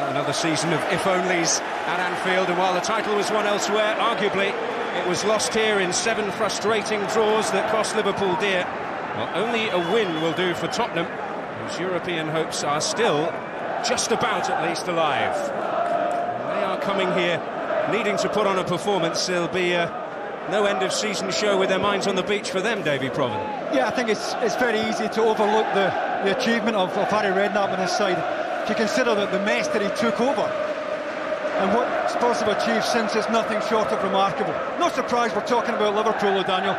Well, another season of if-onlys at Anfield, and while the title was won elsewhere, arguably it was lost here in 7 frustrating draws that cost Liverpool dear. Well, only a win will do for Tottenham, whose European hopes are still just about at least alive. They are coming here needing to put on a performance. There'll be no end-of-season show with their minds on the beach for them, Davy Provan. Yeah, I think it's very easy to overlook the achievement of Harry Redknapp on his side. If you consider that the mess that he took over and what Spurs have achieved since, it's nothing short of remarkable. No surprise we're talking about Liverpool, though, Daniel.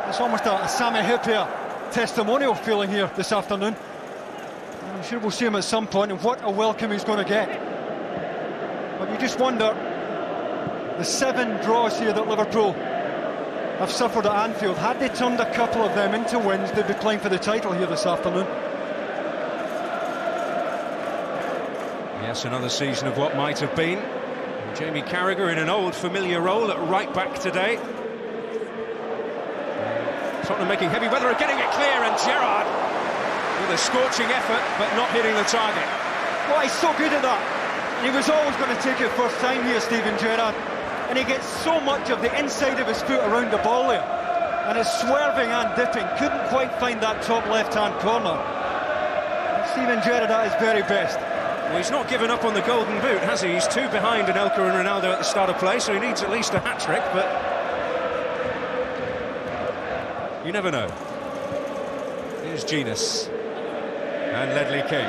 It's almost a Sami Hyypiä testimonial feeling here this afternoon. And I'm sure we'll see him at some point, and what a welcome he's going to get. But you just wonder, the 7 draws here that Liverpool have suffered at Anfield, had they turned a couple of them into wins, they'd be playing for the title here this afternoon. Yes, another season of what might have been. And Jamie Carragher in an old familiar role at right back today. Tottenham making heavy weather of getting it clear, and Gerrard with a scorching effort but not hitting the target. Well, he's so good at that. And he was always going to take it first time here, Steven Gerrard. And he gets so much of the inside of his foot around the ball there. And is swerving and dipping. Couldn't quite find that top left-hand corner. And Steven Gerrard at his very best. Well, he's not given up on the golden boot, has he? He's 2 behind Anelka and Ronaldo at the start of play, so he needs at least a hat-trick, but you never know. Here's Jenas and Ledley King.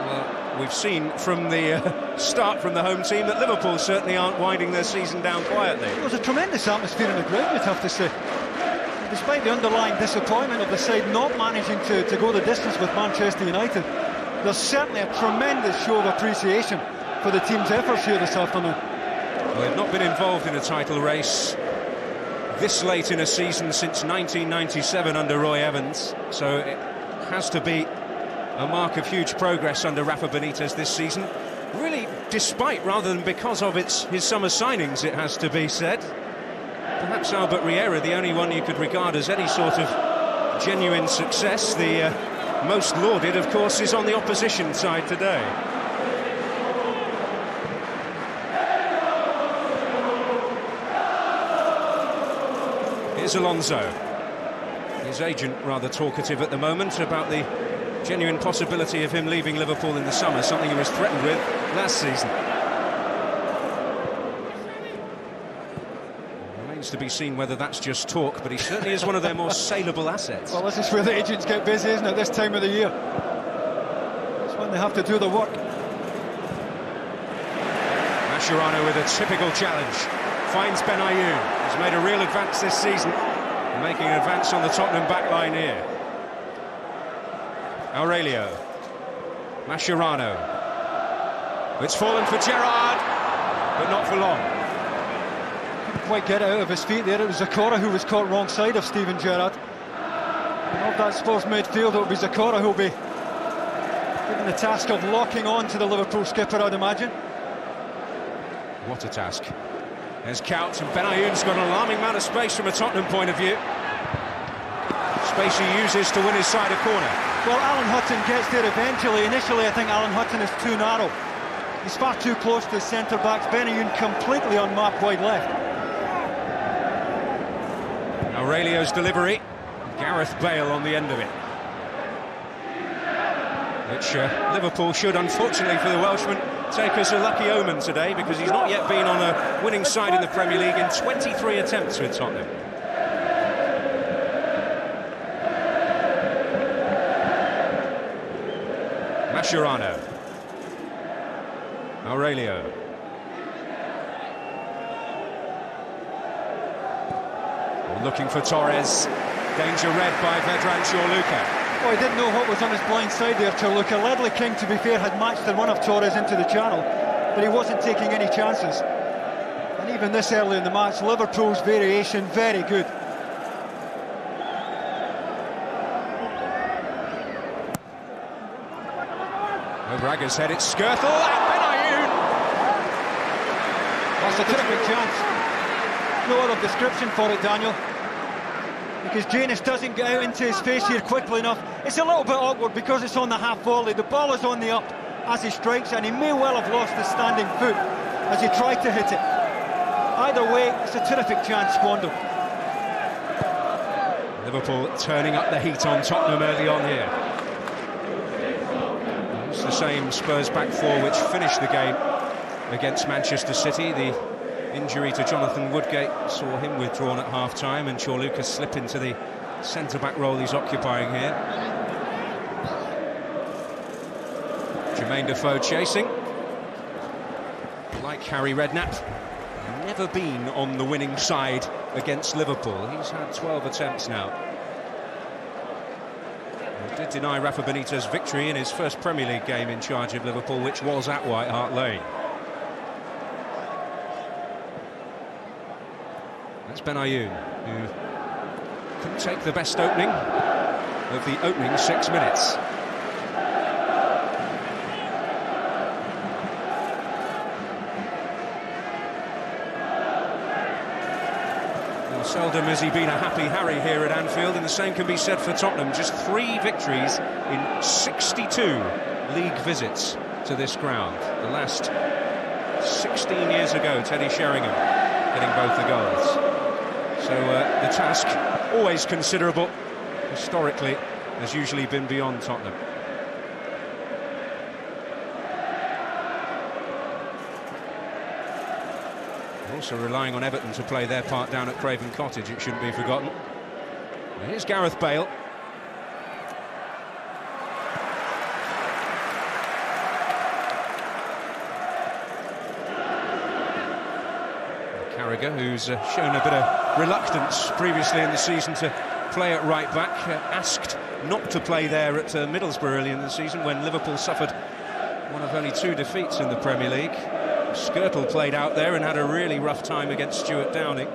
Well, we've seen from the start from the home team that Liverpool certainly aren't winding their season down quietly. It was a tremendous atmosphere in the ground, you'd have to say. Despite the underlying disappointment of the side not managing to go the distance with Manchester United, there's certainly a tremendous show of appreciation for the team's efforts here this afternoon. Well, they've not been involved in a title race this late in a season since 1997 under Roy Evans, so it has to be a mark of huge progress under Rafa Benítez this season. Really, despite rather than because of his summer signings, it has to be said. Perhaps Albert Riera, the only one you could regard as any sort of genuine success. The most lauded, of course, is on the opposition side today. Here's Alonso. His agent rather talkative at the moment about the genuine possibility of him leaving Liverpool in the summer, something he was threatened with last season. Remains to be seen whether that's just talk, but he certainly is one of their more saleable assets. Well, this is where the agents get busy, isn't it, this time of the year? That's when they have to do the work. Mascherano with a typical challenge. Finds Benayoun. He's made a real advance this season, making an advance on the Tottenham backline here. Aurélio. Mascherano. It's fallen for Gerrard, but not for long. Couldn't quite get it out of his feet there. It was Zokora who was caught wrong side of Steven Gerrard. And of that Spurs midfield, it will be Zokora who'll be given the task of locking on to the Liverpool skipper, I'd imagine. What a task. There's Kuijt, and Benayoun's got an alarming amount of space from a Tottenham point of view. Space he uses to win his side a corner. Well, Alan Hutton gets there eventually. Initially, I think Alan Hutton is too narrow. He's far too close to the centre-backs. Benayoun completely on mark wide left. Aurelio's delivery. Gareth Bale on the end of it. Which Liverpool should, unfortunately for the Welshman, take as a lucky omen today, because he's not yet been on a winning side in the Premier League in 23 attempts with Tottenham. Mascherano. Aurélio. Looking for Torres. Danger read by veteran Ćorluka. Oh, he didn't know what was on his blind side there, Ćorluka. Ledley King, to be fair, had matched the run of Torres into the channel, but he wasn't taking any chances. And even this early in the match, Liverpool's variation, very good. Over Agger's head, it's Škrtel and Benayoun! That's a terrific chance. No other description for it, Daniel. Because Jenas doesn't get out into his face here quickly enough. It's a little bit awkward because it's on the half volley. The ball is on the up. as he strikes it, and he may well have lost his standing foot as he tried to hit it. Either way, it's a terrific chance squandered. Liverpool turning up the heat on Tottenham early on here. It's the same Spurs back four which finished the game against Manchester City. The injury to Jonathan Woodgate saw him withdrawn at half-time, and Ćorluka slip into the centre-back role he's occupying here. Jermaine Defoe chasing. Like Harry Redknapp, never been on the winning side against Liverpool. He's had 12 attempts now. He did deny Rafa Benítez victory in his first Premier League game in charge of Liverpool, which was at White Hart Lane. That's Benayoun, who couldn't take the best opening of the opening 6 minutes. Seldom has he been a happy Harry here at Anfield, and the same can be said for Tottenham. Just 3 victories in 62 league visits to this ground. The last 16 years ago, Teddy Sheringham getting both the goals. So the task, always considerable, historically, has usually been beyond Tottenham. Also relying on Everton to play their part down at Craven Cottage, it shouldn't be forgotten. Here's Gareth Bale. Carragher, who's shown a bit of reluctance previously in the season to play at right back, asked not to play there at Middlesbrough early in the season when Liverpool suffered one of only 2 defeats in the Premier League. Škrtel played out there and had a really rough time against Stuart Downing.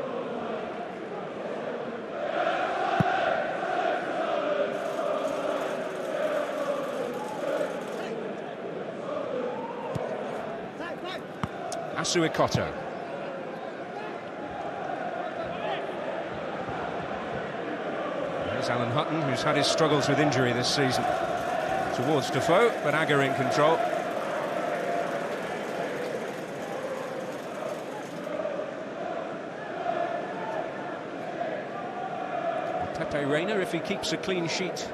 Assou-Ekotto. There's Alan Hutton, who's had his struggles with injury this season. Towards Defoe, but Agger in control. Reina, if he keeps a clean sheet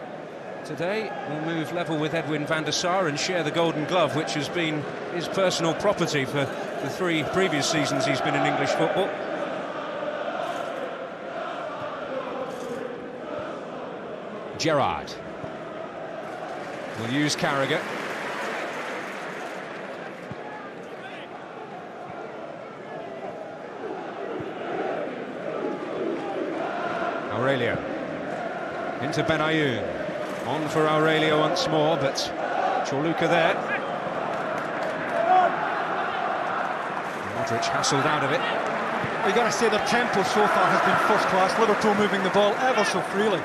today, will move level with Edwin van der Sar and share the Golden Glove, which has been his personal property for the 3 previous seasons he's been in English football. Gerrard will use Carragher. Aurélio into Benayoun, on for Aurélio once more, but Ćorluka there. Modrić hassled out of it. You've got to say their tempo so far has been first class. Liverpool moving the ball ever so freely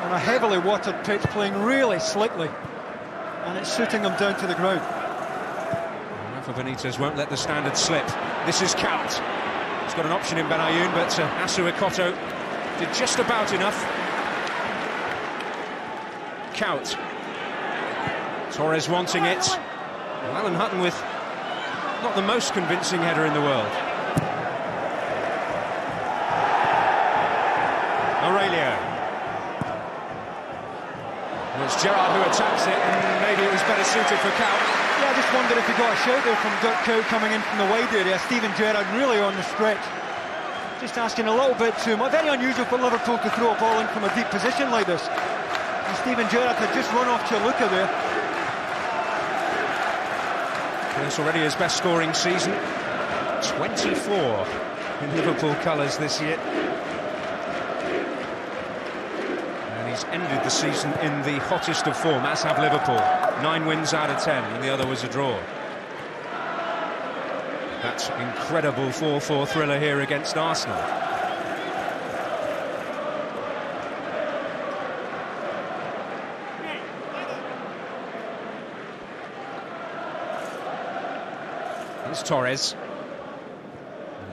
on a heavily watered pitch, playing really slickly, and it's suiting them down to the ground. Rafa Benítez won't let the standard slip. This is Kuijt. He's got an option in Benayoun, but Assou-Ekotto did just about enough. Kuijt. Torres wanting it. Well, Alan Hutton with not the most convincing header in the world. Aurélio. Well, it's Gerrard who attacks it, and maybe it was better suited for Kuijt. Yeah, I just wondered if he got a shout there from Kuijt coming in from the wide area. Steven Gerrard really on the stretch. Just asking a little bit too much. Very unusual for Liverpool to throw a ball in from a deep position like this. And Steven Gerrard had just run off Ćorluka there. It's already his best scoring season. 24 in Liverpool colours this year. And he's ended the season in the hottest of form, as have Liverpool. 9 wins out of 10, and the other was a draw. That incredible 4-4 thriller here against Arsenal. Here's Torres.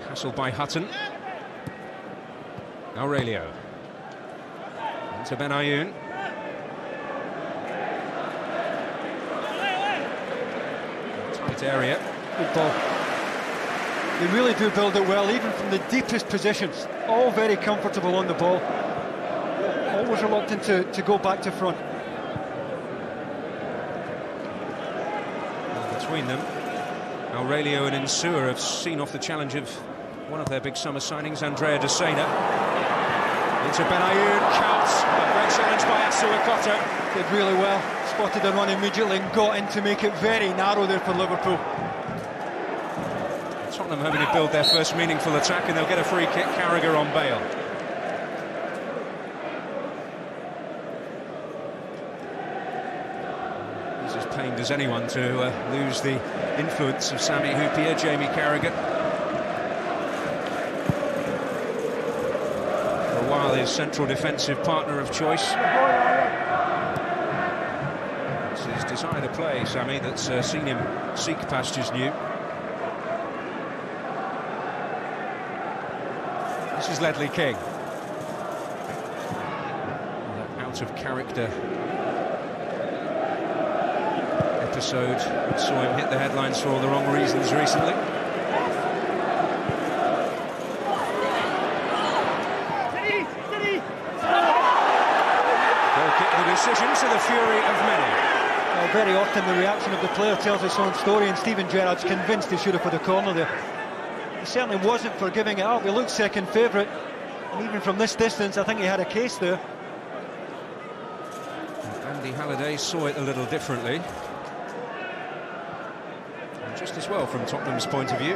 Hassled by Hutton. Aurélio. Into Benayoun. area. Good ball. They really do build it well, even from the deepest positions. All very comfortable on the ball. Always reluctant to go back to front. Between them, Aurélio and Insua have seen off the challenge of one of their big summer signings, Andrea De Sena. Into Benayoun, counts, a great challenge by Assou-Ekotto. Did really well, spotted the run immediately and got in to make it very narrow there for Liverpool. Tottenham having to build their first meaningful attack, and they'll get a free kick. Carragher on Bale. He's as pained as anyone to lose the influence of Sami Hyypiä, Jamie Carragher. For a while his central defensive partner of choice. It's his desire to play, Sami, that's seen him seek pastures new. This is Ledley King. That out of character episode saw him hit the headlines for all the wrong reasons recently. Goal kick, the decision to the fury of many. Well, very often the reaction of the player tells its own story, and Steven Gerrard's convinced he should have put a corner there. He certainly wasn't for giving it up. He looked second favourite, and even from this distance I think he had a case there. Andy Halliday saw it a little differently, and just as well from Tottenham's point of view.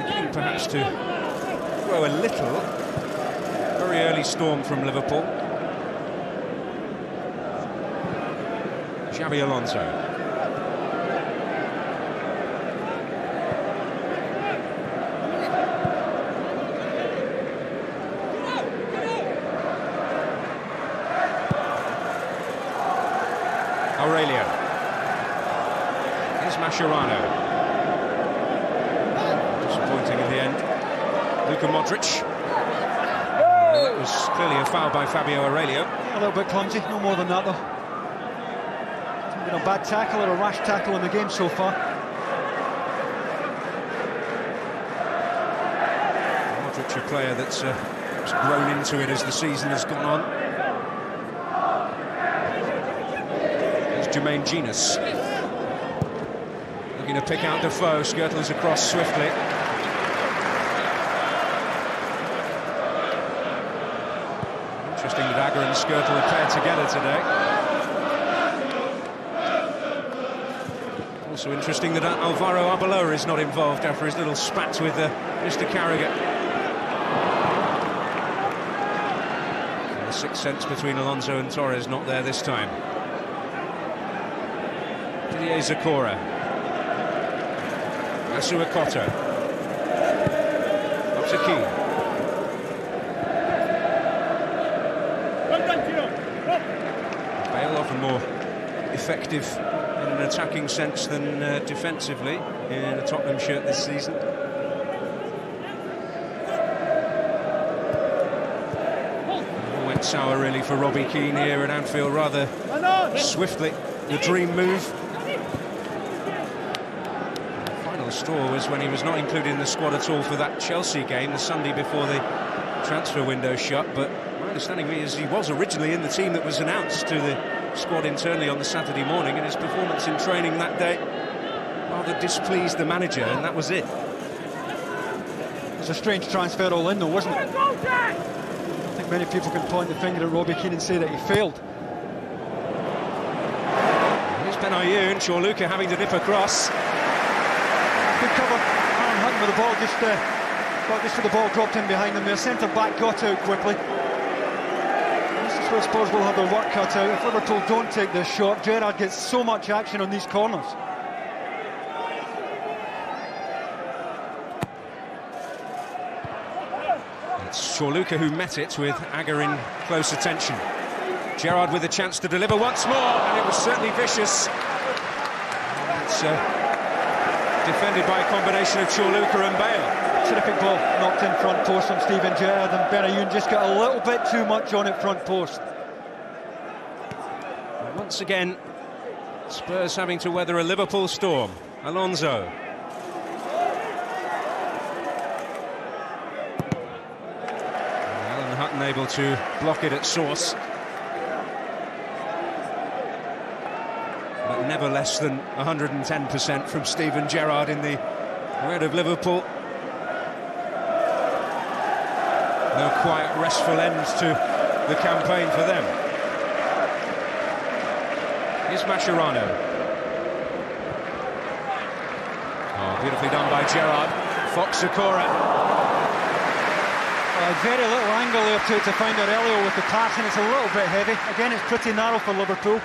Beginning perhaps to grow a little. Very early storm from Liverpool. Xabi Alonso. Aurélio. Here's Mascherano. Disappointing in the end. Modrić. That was clearly a foul by Fábio Aurélio. A little bit clumsy, no more than that though. It's been a bad tackle or a rash tackle in the game so far. Modrić, a player that's grown into it as the season has gone on. Jenas looking to pick out Defoe. Škrtel's across swiftly. Interesting that Agger and Škrtel are paired together today. Also interesting that Alvaro Arbeloa is not involved after his little spat with Mr. Carragher. The sixth sense between Alonso and Torres not there this time. Zokora. Assou-Ekotto. Up to Keane. Bale often more effective in an attacking sense than defensively in a Tottenham shirt this season. It went sour really for Robbie Keane here at Anfield, rather swiftly. The dream move. Straw was when he was not included in the squad at all for that Chelsea game the Sunday before the transfer window shut, but my understanding is he was originally in the team that was announced to the squad internally on the Saturday morning, and his performance in training that day rather displeased the manager, and that was it. It was a strange transfer all in though, wasn't it? I think many people can point the finger at Robbie Keane and say that he failed. Here's Benayoun, Ćorluka having to dip across. Good cover, Hutton with the ball, just for the ball dropped in behind them. Their centre-back got out quickly. This is where Spurs will have their work cut out. If Liverpool don't take this shot, Gerrard gets so much action on these corners. It's Ćorluka who met it with Agger in close attention. Gerrard with a chance to deliver once more, and it was certainly vicious. It's defended by a combination of Ćorluka and Bale. Terrific ball, knocked in front post from Steven Gerrard, and Benayoun just got a little bit too much on it front post. And once again, Spurs having to weather a Liverpool storm. Alonso. And Hutton able to block it at source. But never less than 110% from Steven Gerrard in the red of Liverpool. No quiet, restful end to the campaign for them. Here's Mascherano. Oh, beautifully done by Gerrard. Zokora. Very little angle there to find Aurélio with the pass, and it's a little bit heavy. Again, it's pretty narrow for Liverpool.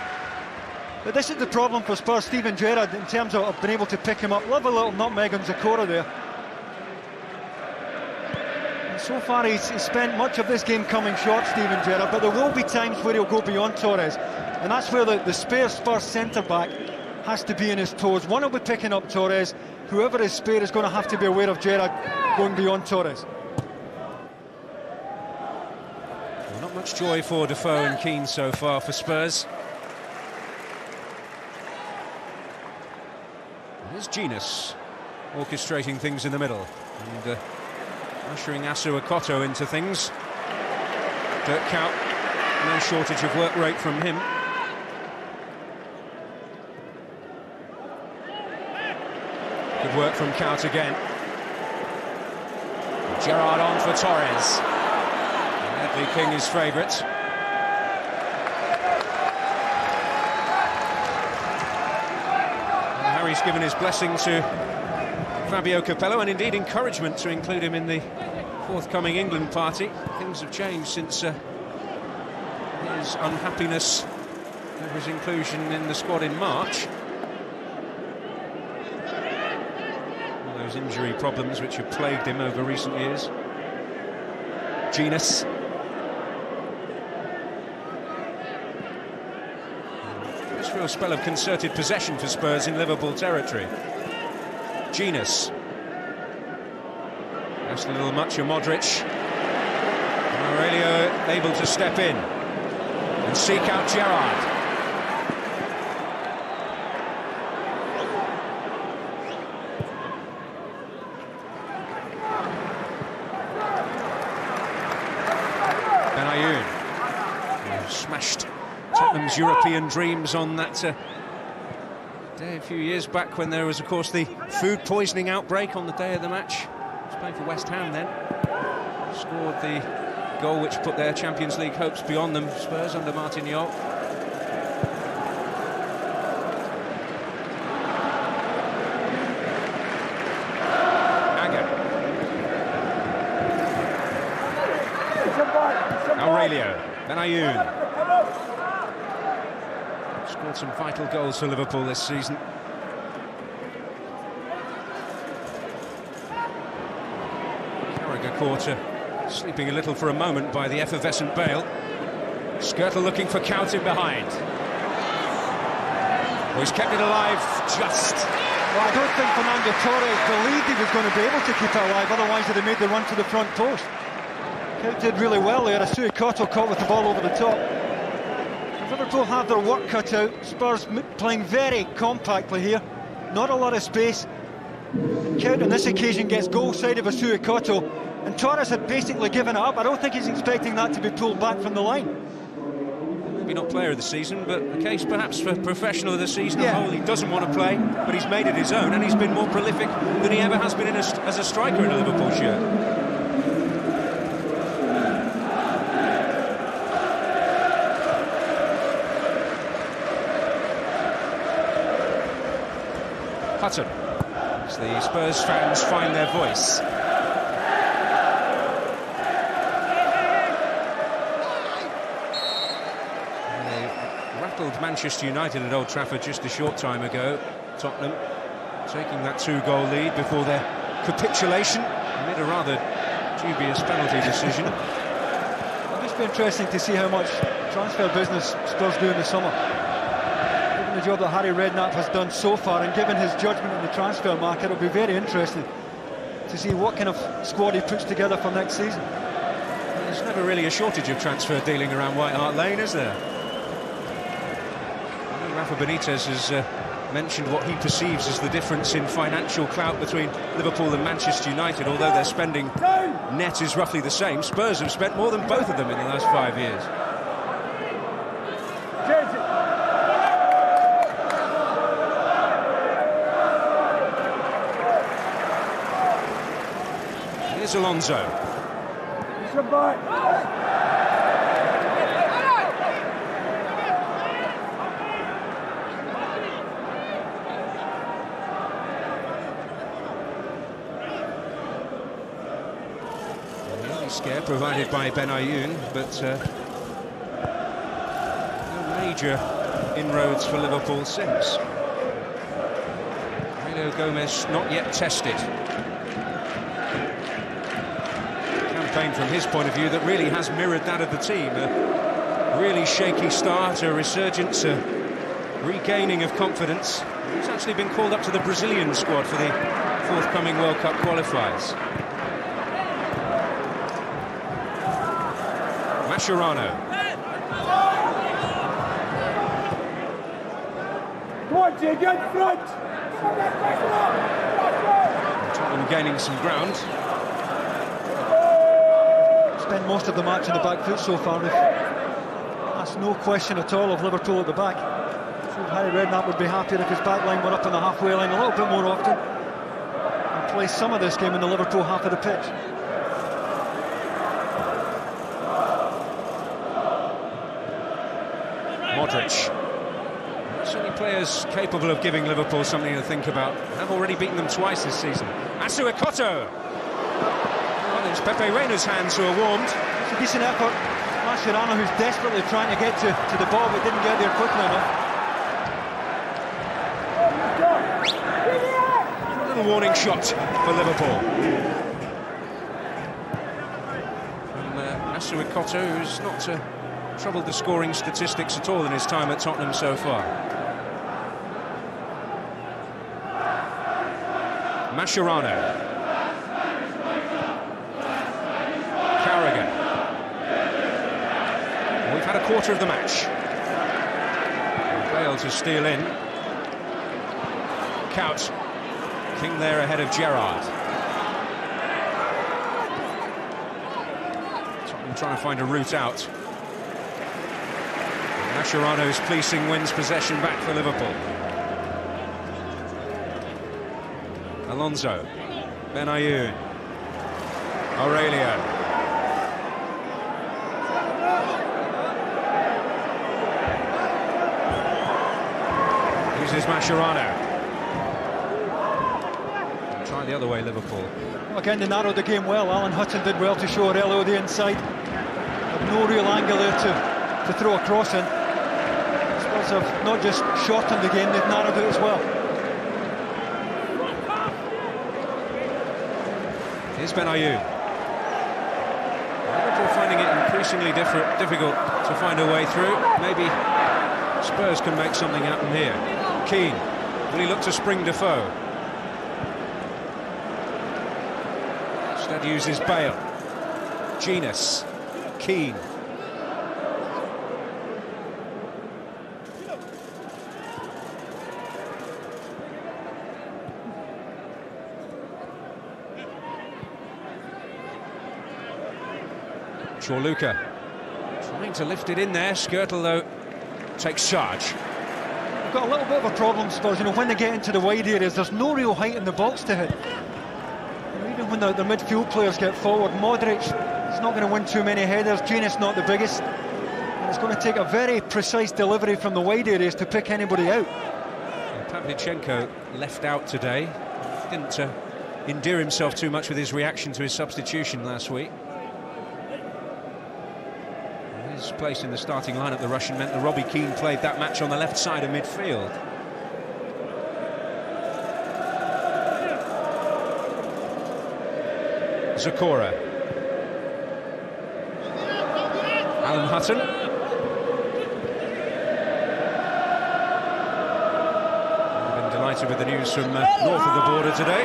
But this is the problem for Spurs. Steven Gerrard, in terms of being able to pick him up. Love a little nutmeg on Zokora there. And so far he's spent much of this game coming short, Steven Gerrard, but there will be times where he'll go beyond Torres. And that's where the spare Spurs centre-back has to be in his toes. One will be picking up Torres. Whoever is spare is going to have to be aware of Gerrard going beyond Torres. Well, not much joy for Defoe and Keane so far for Spurs. Here's Jenas orchestrating things in the middle and ushering Assou-Ekotto into things. Redknapp, no shortage of work rate from him. Good work from Kuijt again. Gerrard on for Torres. Bentley King his favourite. Harry's given his blessing to Fabio Capello and indeed encouragement to include him in the forthcoming England party. Things have changed since his unhappiness over his inclusion in the squad in March. All those injury problems which have plagued him over recent years. Jenas. Just for a spell of concerted possession for Spurs in Liverpool territory. Jenas. That's a little much of Modrić. Aurélio able to step in and seek out Gerrard. Benayoun, who smashed Tottenham's European dreams on that day a few years back when there was, of course, the food poisoning outbreak on the day of the match. He was playing for West Ham then. Scored the goal which put their Champions League hopes beyond them, Spurs under Martignolle. Agger. Aurélio. Benayoun. Scored some vital goals for Liverpool this season. Carragher caught sleeping a little for a moment by the effervescent Bale. Škrtel looking for Kuijt in behind. Oh, he's kept it alive just. Well, I don't think Fernando Torres believed he was going to be able to keep it alive, otherwise he'd have made the run to the front post. Kuijt did really well there. Assou-Ekotto caught with the ball over the top. Liverpool have their work cut out. Spurs playing very compactly here. Not a lot of space. Kuijt on this occasion gets goal side of Assou-Ekotto. And Torres had basically given it up. I don't think he's expecting that to be pulled back from the line. Maybe not player of the season, but the case perhaps for professional of the season. Yeah. On the whole, he doesn't want to play, but he's made it his own, and he's been more prolific than he ever has been as a striker in a Liverpool shirt. Hutton, as the Spurs fans find their voice. Manchester United at Old Trafford just a short time ago. Tottenham taking that 2-goal lead before their capitulation amid a rather dubious penalty decision. It'll just be interesting to see how much transfer business Spurs do in the summer. Given the job that Harry Redknapp has done so far and given his judgment in the transfer market, it'll be very interesting to see what kind of squad he puts together for next season. There's never really a shortage of transfer dealing around White Hart Lane, is there? Rafa Benítez has mentioned what he perceives as the difference in financial clout between Liverpool and Manchester United. Although their spending net is roughly the same, Spurs have spent more than both of them in the last 5 years. Here's Alonso. Scare provided by Benayoun, but no major inroads for Liverpool since. Gomes not yet tested. Campaign from his point of view that really has mirrored that of the team. A really shaky start, a resurgence, a regaining of confidence. He's actually been called up to the Brazilian squad for the forthcoming World Cup qualifiers. Mascherano. Get front! Tottenham gaining some ground. Spent most of the match in the back foot so far. That's no question at all of Liverpool at the back. So Harry Redknapp would be happier if his back line were up on the halfway line a little bit more often and play some of this game in the Liverpool half of the pitch. Modrić. So many players capable of giving Liverpool something to think about. Have already beaten them twice this season. Assou-Ekotto. Well, it's Pepe Reina's hands who are warmed. It's a decent effort. Mascherano, who's desperately trying to get to the ball but didn't get there quickly enough. A little warning shot for Liverpool. From Assou-Ekotto, who's not troubled the scoring statistics at all in his time at Tottenham so far. Mascherano. Carragher. We've had a quarter of the match. Bale to steal in. Kuijt. King there ahead of Gerrard. Tottenham trying to find a route out. Mascherano's fleecing wins possession back for Liverpool. Alonso, Benayoun, Aurélio. Uses Mascherano. Try the other way, Liverpool. Again, they narrowed the game well. Hutton did well to show Aurélio the inside. Had no real angle there to throw a cross in. Spurs have not just shortened the game, they've narrowed it as well. Here's Benayoun. Liverpool finding it increasingly difficult to find a way through. Maybe Spurs can make something happen here. Keane, will he look to spring Defoe? Instead uses Bale. Jenas, Keane. Ćorluka trying to lift it in there. Škrtel, though, takes charge. They've got a little bit of a problem, Spurs. You know, when they get into the wide areas, there's no real height in the box to hit. You know, even when the midfield players get forward, Modrić is not going to win too many headers. Jenas not the biggest, and it's going to take a very precise delivery from the wide areas to pick anybody out. Pavlyuchenko left out today. Didn't endear himself too much with his reaction to his substitution last week. His place in the starting lineup, the Russian, meant that Robbie Keane played that match on the left side of midfield. Zokora. Alan Hutton. I've been delighted with the news from north of the border today.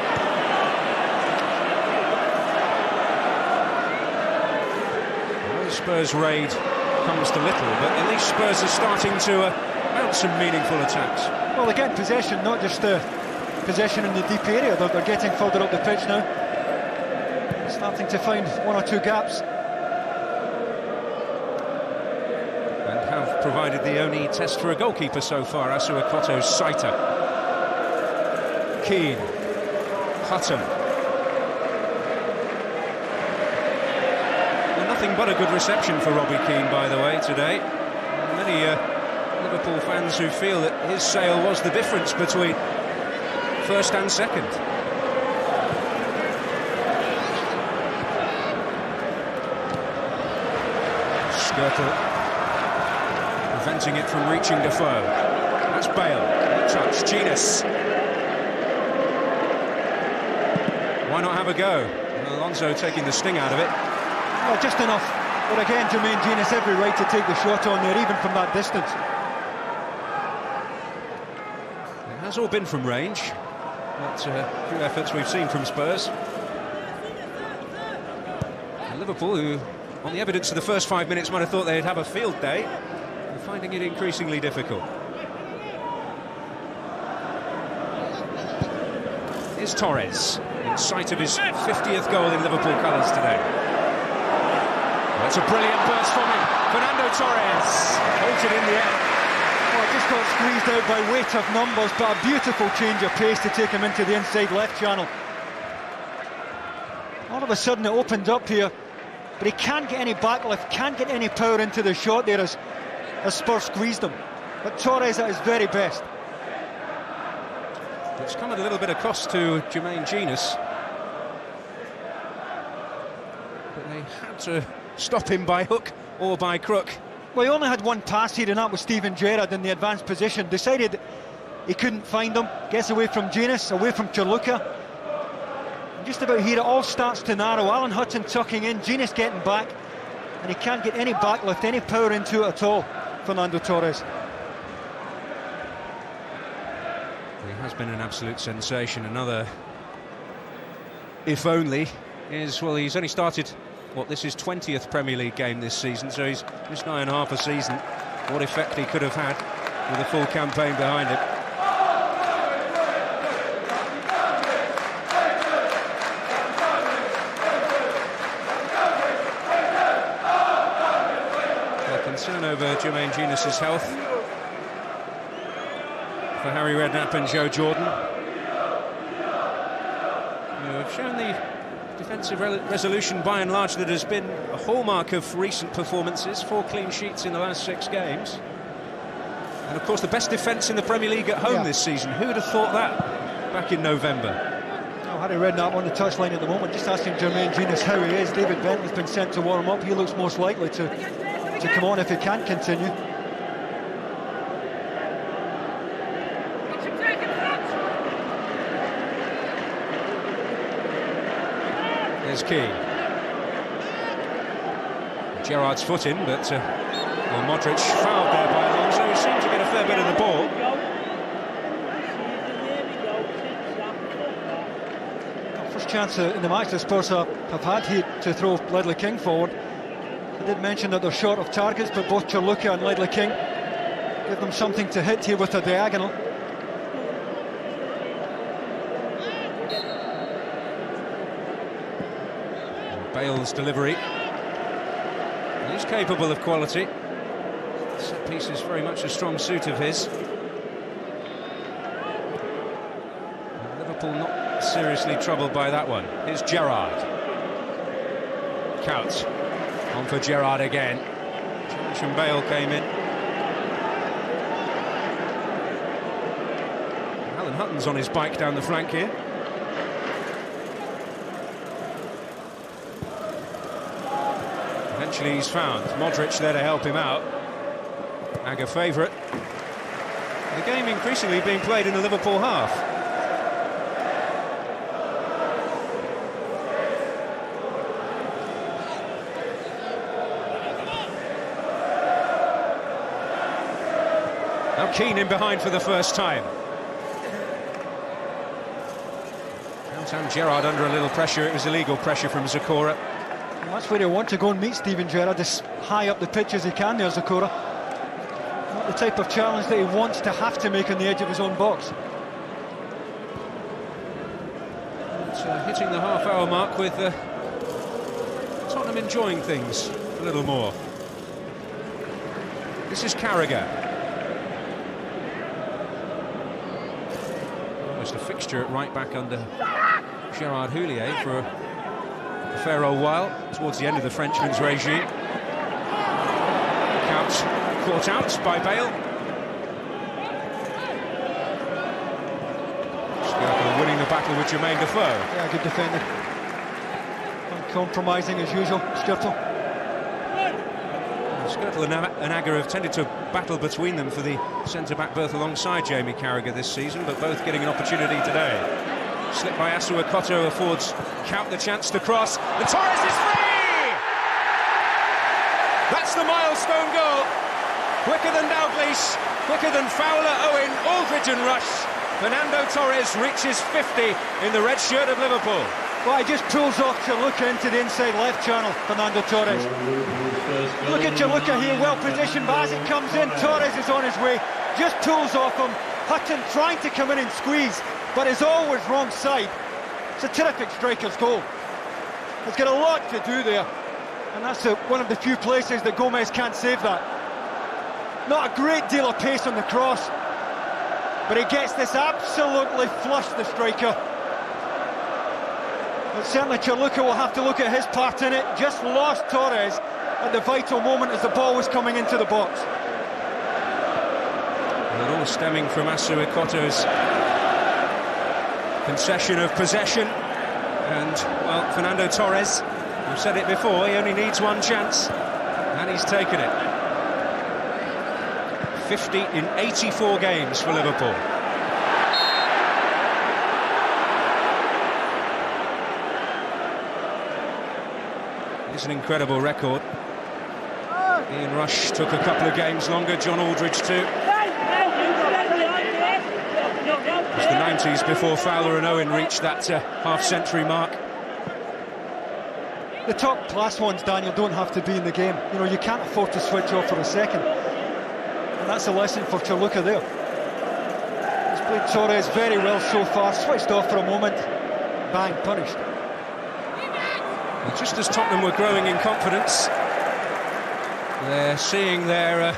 Well, the Spurs raid comes to little, but at least Spurs are starting to mount some meaningful attacks. Well, they're getting possession, not just possession in the deep area. They're getting further up the pitch now, starting to find one or two gaps. And have provided the only test for a goalkeeper so far, Assou-Ekotto's sighter. Keane, Hutton. Well, nothing but a good reception for Robbie Keane, by the way, today. Many Liverpool fans who feel that his sale was the difference between first and second. Škrtel preventing it from reaching Defoe. That's Bale. Touch. Jenas. Why not have a go? Alonso taking the sting out of it. Well, just enough. But again, Jermaine Jenas every right to take the shot on there, even from that distance. It has all been from range. But a few efforts we've seen from Spurs. And Liverpool, who, on the evidence of the first 5 minutes, might have thought they'd have a field day, are finding it increasingly difficult. Here's Torres, in sight of his 50th goal in Liverpool colours today. That's a brilliant burst from him. Fernando Torres holds it in the air. Well, it just got squeezed out by weight of numbers, but a beautiful change of pace to take him into the inside left channel. All of a sudden it opened up here, but he can't get any backlift, can't get any power into the shot there as Spurs squeezed him. But Torres at his very best. It's come at a little bit of cost to Jermaine Jenas. But they had to stop him by hook or by crook. Well, he only had one pass here, and that was Steven Gerrard in the advanced position. Decided he couldn't find him. Gets away from Jenas, away from Ćorluka. And just about here, it all starts to narrow. Alan Hutton tucking in, Jenas getting back. And he can't get any backlift, any power into it at all, Fernando Torres. He has been an absolute sensation. Another if only is, well, he's only started, what, this is 20th Premier League game this season, so he's just 9.5 a season. What effect he could have had with a full campaign behind him. Well, concern over Jermaine Jenas' health for Harry Redknapp and Joe Jordan, who have shown the defensive resolution by and large that has been a hallmark of recent performances. 4 clean sheets in the last 6 games, and of course the best defence in the Premier League at home this season. Who would have thought that back in November? Now, Harry Redknapp on the touchline at the moment, just asking Jermaine Jenas how he is. David Bentley's been sent to warm up. He looks most likely to come on if he can continue. There's Keane. Gerrard's foot in, but well, Modrić fouled there by Alonso, who seemed to get a fair bit of the ball. First chance in the match the Spurs have had here to throw Ledley King forward. I did mention that they're short of targets, but both Ćorluka and Ledley King give them something to hit here with a diagonal. Bale's delivery. He's capable of quality. Set piece is very much a strong suit of his. And Liverpool not seriously troubled by that one. Here's Gerrard. Kuijt on for Gerrard again. And Bale came in. Alan Hutton's on his bike down the flank here. Eventually he's found. Modrić there to help him out. Agger favourite. The game increasingly being played in the Liverpool half. Now Keane in behind for the first time. Downtown Gerrard under a little pressure. It was illegal pressure from Zokora. That's where he'll want to go and meet Steven Gerrard, as high up the pitch as he can there, Zokora. Not the type of challenge that he wants to have to make on the edge of his own box. It's, hitting the half-hour mark with Tottenham enjoying things a little more. This is Carragher. Almost a fixture at right back under Gerrard Hyypiä for a fair old while, towards the end of the Frenchman's regime. Caught out by Bale. Škrtel winning the battle with Defoe. Yeah, good defender. Uncompromising as usual, Škrtel. Škrtel and Agger have tended to battle between them for the centre-back berth alongside Jamie Carragher this season, but both getting an opportunity today. Slip by Assou-Ekotto affords Count the chance to cross, and Torres is free! That's the milestone goal. Quicker than Dalglish, quicker than Fowler, Owen, Aldridge and Rush. Fernando Torres reaches 50 in the red shirt of Liverpool. Well, he just pulls off Ćorluka into the inside left channel, Fernando Torres. Look at Ćorluka here, well positioned, but as it comes in, Torres is on his way. Just pulls off him. Hutton trying to come in and squeeze, but is always wrong side. It's a terrific striker's goal. He's got a lot to do there, and that's one of the few places that Gomes can't save that. Not a great deal of pace on the cross, but he gets this absolutely flush, the striker. But certainly Ćorluka will have to look at his part in it. Just lost Torres at the vital moment as the ball was coming into the box. And it all stemming from Assou-Ekotto's concession of possession. And, well, Fernando Torres, I've said it before, he only needs one chance, and he's taken it. 50 in 84 games for Liverpool. It's an incredible record. Ian Rush took a couple of games longer, John Aldridge too. It's the 90s before Fowler and Owen reached that half-century mark. The top-class ones, Daniel, don't have to be in the game. You know, you can't afford to switch off for a second. And that's a lesson for Ćorluka there. He's played Torres very well so far, switched off for a moment, bang, punished. Well, just as Tottenham were growing in confidence, they're seeing their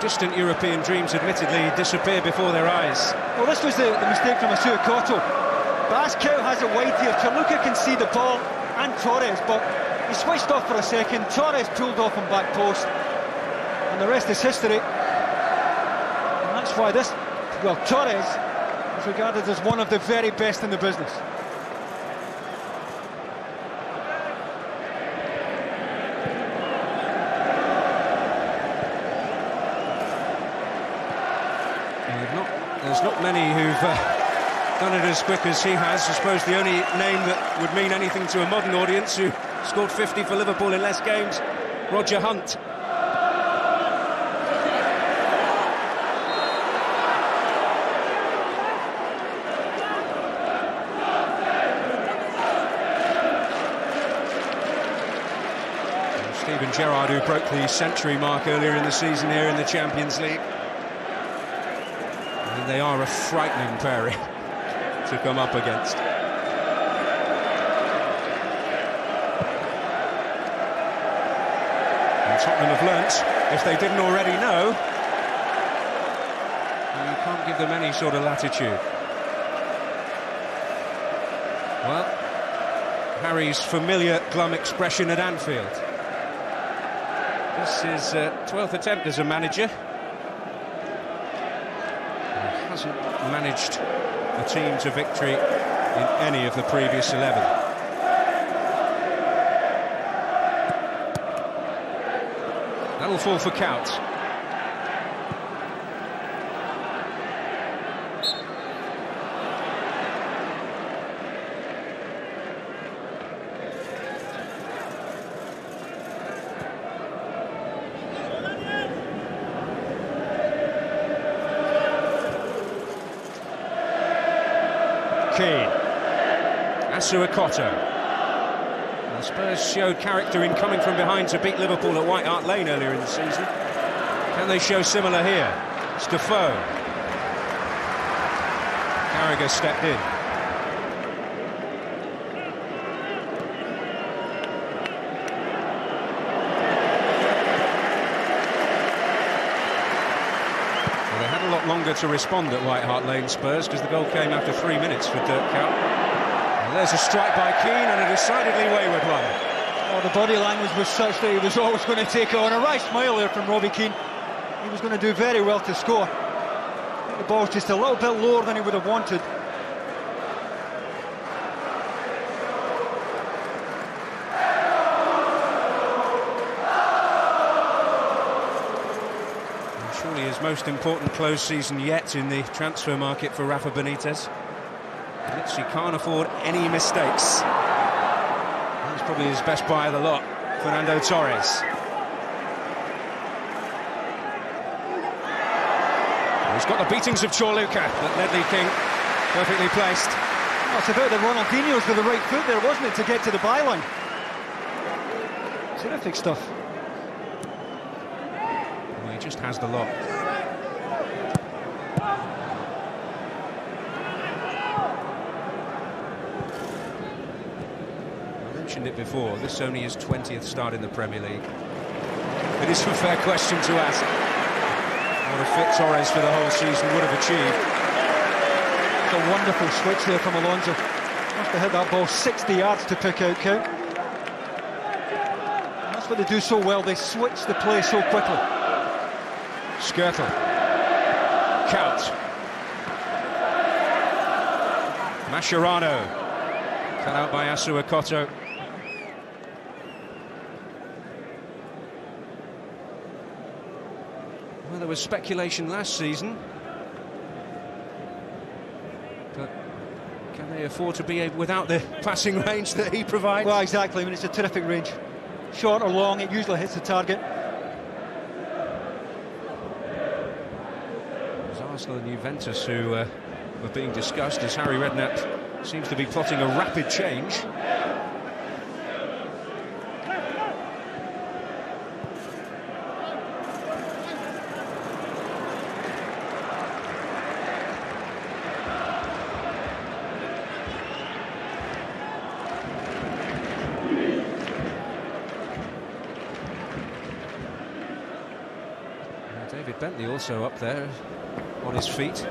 distant European dreams admittedly disappear before their eyes. Well, this was the mistake from Assou-Ekotto. Bascow has it wide here. Ćorluka can see the ball and Torres, but he switched off for a second. Torres pulled off on back post, and the rest is history. And that's why Torres is regarded as one of the very best in the business. There's not many who've done it as quick as he has. I suppose the only name that would mean anything to a modern audience who scored 50 for Liverpool in less games, Roger Hunt. And Steven Gerrard, who broke the century mark earlier in the season here in the Champions League. They are a frightening pairing to come up against. And Tottenham have learnt, if they didn't already know, you can't give them any sort of latitude. Well, Harry's familiar glum expression at Anfield. This is 12th attempt as a manager. Hasn't managed the team to victory in any of the previous 11. That'll fall for Count. Keane, Assou-Ekotto. The Spurs showed character in coming from behind to beat Liverpool at White Hart Lane earlier in the season. Can they show similar here? It's Defoe. Carragher stepped in. Well, they had a lot longer to respond at White Hart Lane, Spurs, because the goal came after 3 minutes for Redknapp. And there's a strike by Keane, and a decidedly wayward one. Oh, the body language was such that he was always going to take it on. A right smile there from Robbie Keane. He was going to do very well to score. I think the ball's just a little bit lower than he would have wanted. And surely his most important close season yet in the transfer market for Rafa Benítez. He can't afford any mistakes. He's probably his best buy of the lot, Fernando Torres. He's got the beatings of Ćorluka, but Ledley King perfectly placed. Oh, it's about the Ronaldinho's with the right foot there, wasn't it, to get to the byline? Terrific stuff. Well, he just has the lot. I mentioned it before, this is only his 20th start in the Premier League. It is a fair question to ask. What a fit Torres for the whole season would have achieved. It's a wonderful switch there from Alonso. Must have hit that ball 60 yards to pick out Count. And that's what they do so well, they switch the play so quickly. Škrtel. Count. Mascherano. Cut out by Assou-Ekotto. Well, there was speculation last season, but can they afford to be without the passing range that he provides? Well, exactly. I mean, it's a terrific range. Short or long, it usually hits the target. It was Arsenal and Juventus who were being discussed, as Harry Redknapp seems to be plotting a rapid change. David Bentley also up there on his feet.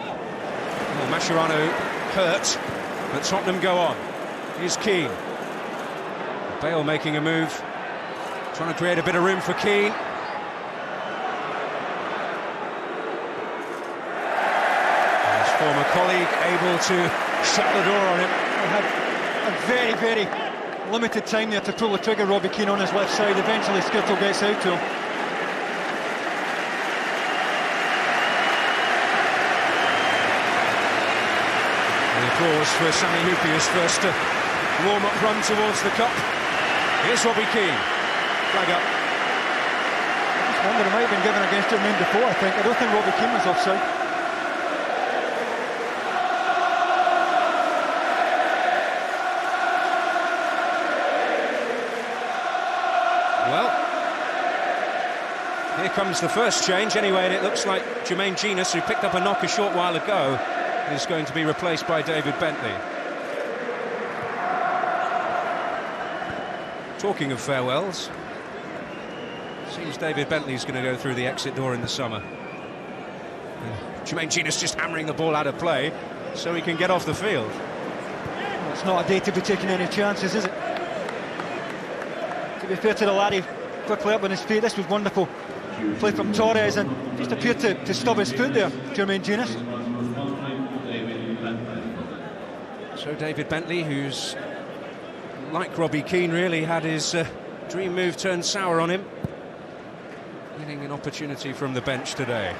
Oh, Mascherano hurt, but Tottenham go on. Here's Keane. Bale making a move, trying to create a bit of room for Keane. His former colleague able to shut the door on him. He had a very, very limited time there to pull the trigger, Robbie Keane on his left side. Eventually Škrtel gets out to him. Applause for Sami Hyypiä's first warm-up run towards the cup. Here's Robbie Keane. Flag up. I just wonder, it might have been given against Jermaine Defoe, I think. I don't think Robbie Keane was offside. Well, here comes the first change anyway, and it looks like Jermaine Jenas, who picked up a knock a short while ago, is going to be replaced by David Bentley. Talking of farewells, seems David Bentley's going to go through the exit door in the summer. Jermaine Jenas just hammering the ball out of play so he can get off the field. Well, it's not a day to be taking any chances, is it? To be fair to the lad, he quickly up on his feet. This was wonderful play from Torres, and just appeared to stub his foot there, Jermaine Jenas. So David Bentley, who's like Robbie Keane really, had his dream move turned sour on him, getting an opportunity from the bench today.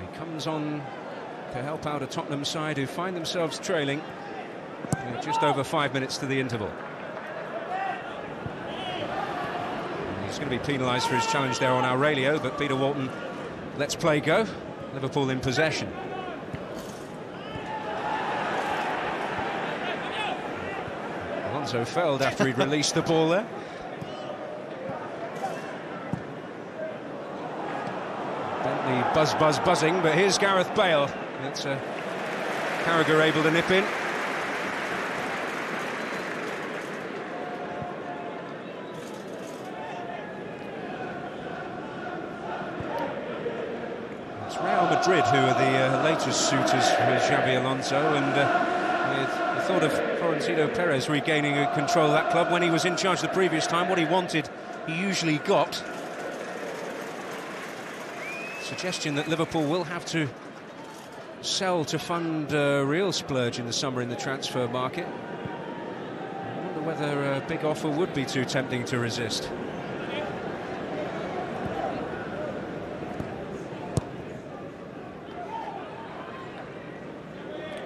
He comes on to help out a Tottenham side who find themselves trailing with just over 5 minutes to the interval. And he's going to be penalised for his challenge there on Aurélio, but Peter Walton lets play go. Liverpool in possession. Alonso felled after he'd released the ball there. Bentley buzzing, but here's Gareth Bale. It's Carragher able to nip in. It's Real Madrid who are the latest suitors for Xabi Alonso, and with the thought of Florentino Perez regaining control of that club when he was in charge the previous time, what he wanted, he usually got. Suggestion that Liverpool will have to sell to fund a real splurge in the summer in the transfer market. I wonder whether a big offer would be too tempting to resist.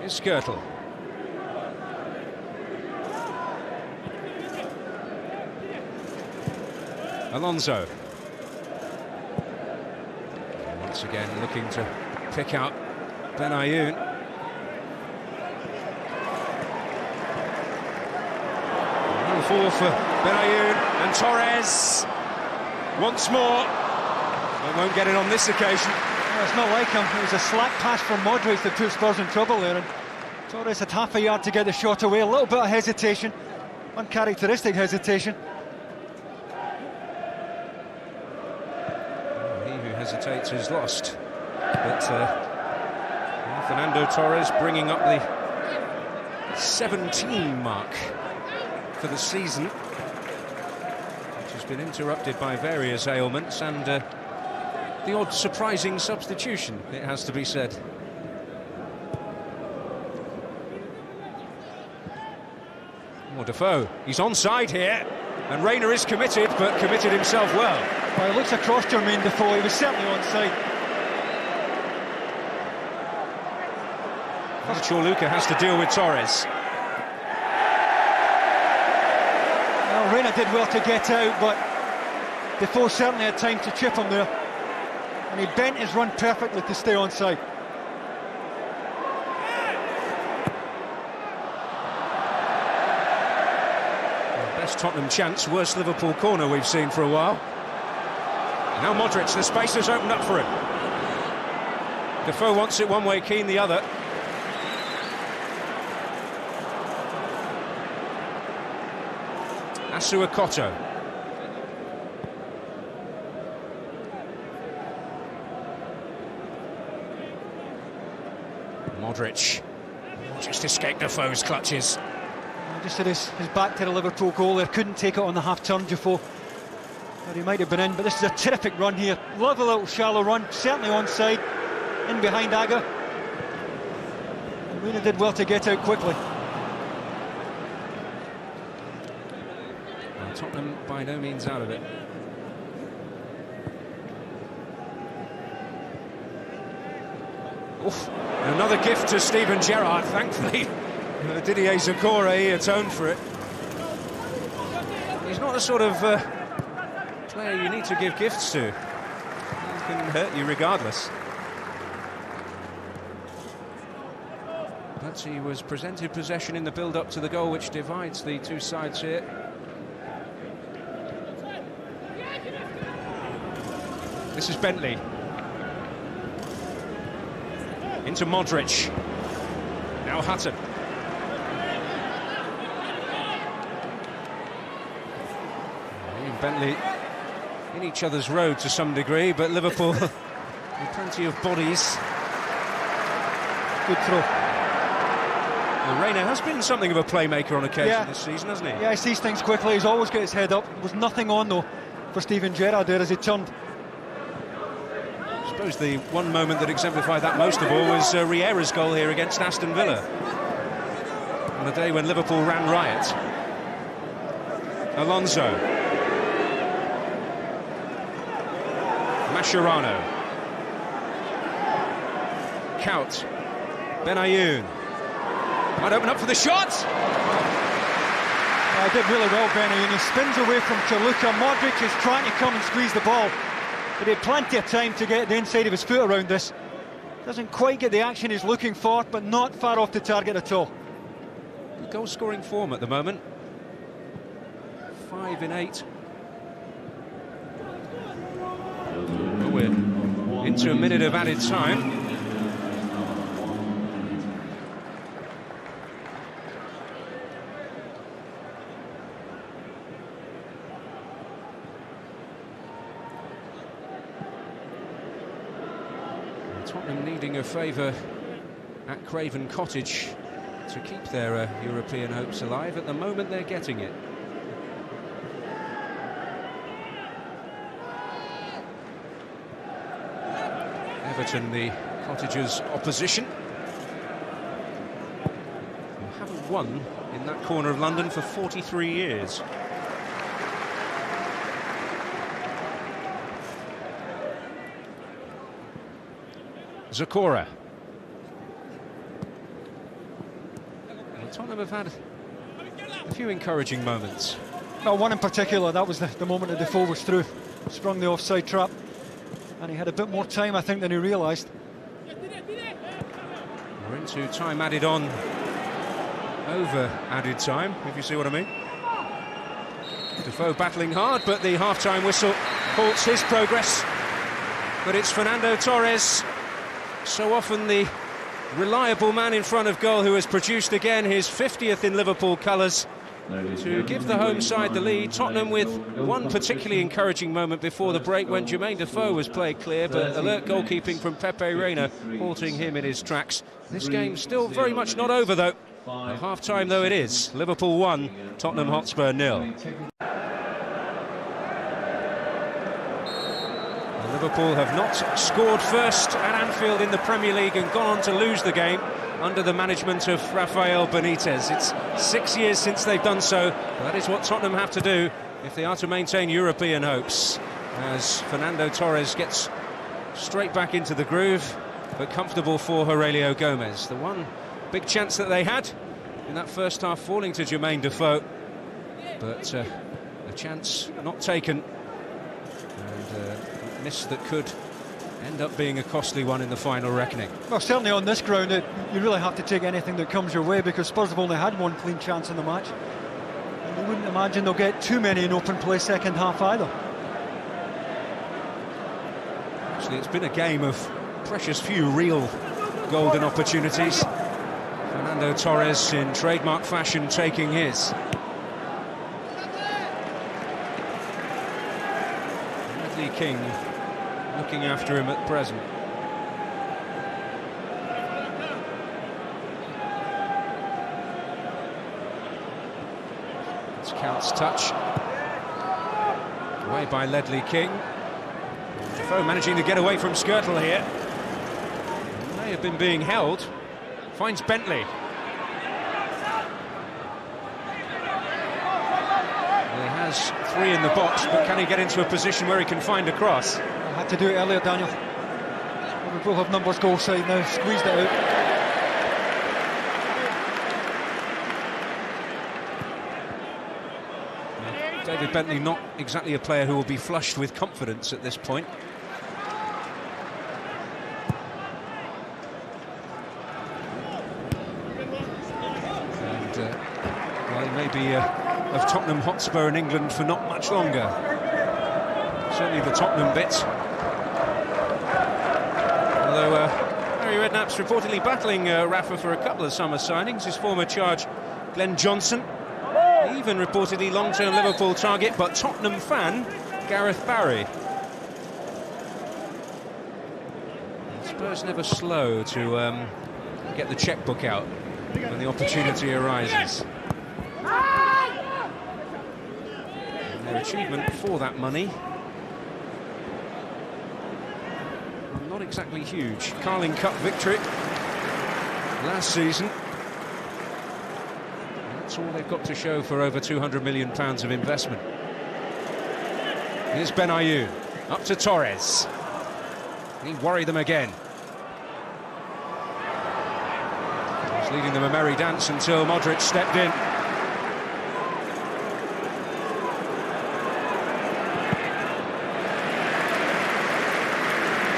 Here's Škrtel. Alonso. Once again looking to pick out Benayoun. Another fall for Benayoun, and Torres once more. They won't get it on this occasion. Well, it's not like him. It was a slack pass from Modrić that put Spurs in trouble there, and Torres had half a yard to get the shot away. A little bit of hesitation, uncharacteristic hesitation. Hesitates is lost, but Fernando Torres bringing up the 17 mark for the season, which has been interrupted by various ailments and the odd surprising substitution, it has to be said. Defoe, he's onside here, and Reina is committed, but committed himself well. Well, he looks across Jermaine Defoe, he was certainly onside. Ćorluka has to deal with Torres. Well, Reina did well to get out, but Defoe certainly had time to chip him there. And he bent his run perfectly to stay onside. Best Tottenham chance, worst Liverpool corner we've seen for a while. Now Modrić, the space has opened up for him. Defoe wants it one way, Keane the other. Assou-Ekotto. Modrić just escaped Defoe's clutches. Just had his back to the Liverpool goal there, couldn't take it on the half-turn, Defoe. But he might have been in, but this is a terrific run here. Love a little shallow run, certainly onside, in behind Agger. And Reina did well to get out quickly. Well, Tottenham by no means out of it. Oof. Another gift to Steven Gerrard, thankfully. Didier Zokora, he atoned for it. He's not the sort of player you need to give gifts to. He can hurt you regardless. But he was presented possession in the build-up to the goal, which divides the two sides here. This is Bentley. Into Modrić. Now Hutton. Bentley in each other's road to some degree, but Liverpool with plenty of bodies. Good throw. Well, Reina has been something of a playmaker on occasion this season, hasn't he? Yeah, he sees things quickly, he's always got his head up. There was nothing on though for Steven Gerrard there as he turned. I suppose the one moment that exemplified that most of all was Riera's goal here against Aston Villa on a day when Liverpool ran riot. Alonso. Mascherano. Count. Benayoun. Might open up for the shot. Did really well, Benayoun. He spins away from Ćorluka. Modrić is trying to come and squeeze the ball, but he had plenty of time to get the inside of his foot around this. Doesn't quite get the action he's looking for, but not far off the target at all. Goal-scoring form at the moment. 5 in 8. We're into a minute of added time. Tottenham needing a favour at Craven Cottage to keep their European hopes alive. At the moment, they're getting it. Everton, the Cottagers' opposition, who haven't won in that corner of London for 43 years. Zokora. Well, Tottenham have had a few encouraging moments. Well, one in particular, that was the moment that Defoe was through, sprung the offside trap, and he had a bit more time, I think, than he realised. We're into time added on over added time, if you see what I mean. Defoe battling hard, but the half-time whistle halts his progress. But it's Fernando Torres, so often the reliable man in front of goal, who has produced again his 50th in Liverpool colours to give the home side the lead. Tottenham with one particularly encouraging moment before the break when Jermaine Defoe was played clear, but alert goalkeeping from Pepe Reina halting him in his tracks. This game's still very much not over though. At half-time though it is. Liverpool 1, Tottenham Hotspur 0. Liverpool have not scored first at Anfield in the Premier League and gone on to lose the game under the management of Rafael Benítez. It's 6 years since they've done so, but that is what Tottenham have to do if they are to maintain European hopes, as Fernando Torres gets straight back into the groove, but comfortable for Aurélio Gomes. The one big chance that they had in that first half falling to Jermaine Defoe, but a chance not taken, and miss that could end up being a costly one in the final reckoning. Well, certainly on this ground, you really have to take anything that comes your way, because Spurs have only had one clean chance in the match. And you wouldn't imagine they'll get too many in open play second half either. Actually, it's been a game of precious few real golden opportunities. Fernando Torres in trademark fashion taking his. King looking after him at present. It's Count's touch. Away by Ledley King. Defoe managing to get away from Škrtel here. May have been being held. Finds Bentley. Has 3 in the box, but can he get into a position where he can find a cross? I had to do it earlier, Daniel. We both have numbers goal side now, squeezed it out. Yeah. David Bentley not exactly a player who will be flushed with confidence at this point. And well, he may be of Tottenham Hotspur in England for not much longer. Certainly the Tottenham bit. Although Harry Redknapp's reportedly battling Rafa for a couple of summer signings. His former charge, Glenn Johnson. Even reportedly long-term Liverpool target, but Tottenham fan, Gareth Barry. Spurs never slow to get the chequebook out when the opportunity arises. Their achievement for that money, not exactly huge. Carling Cup victory last season. That's all they've got to show for over £200 million of investment. Here's Benayoun, up to Torres. He worried them again. He was leading them a merry dance until Modrić stepped in.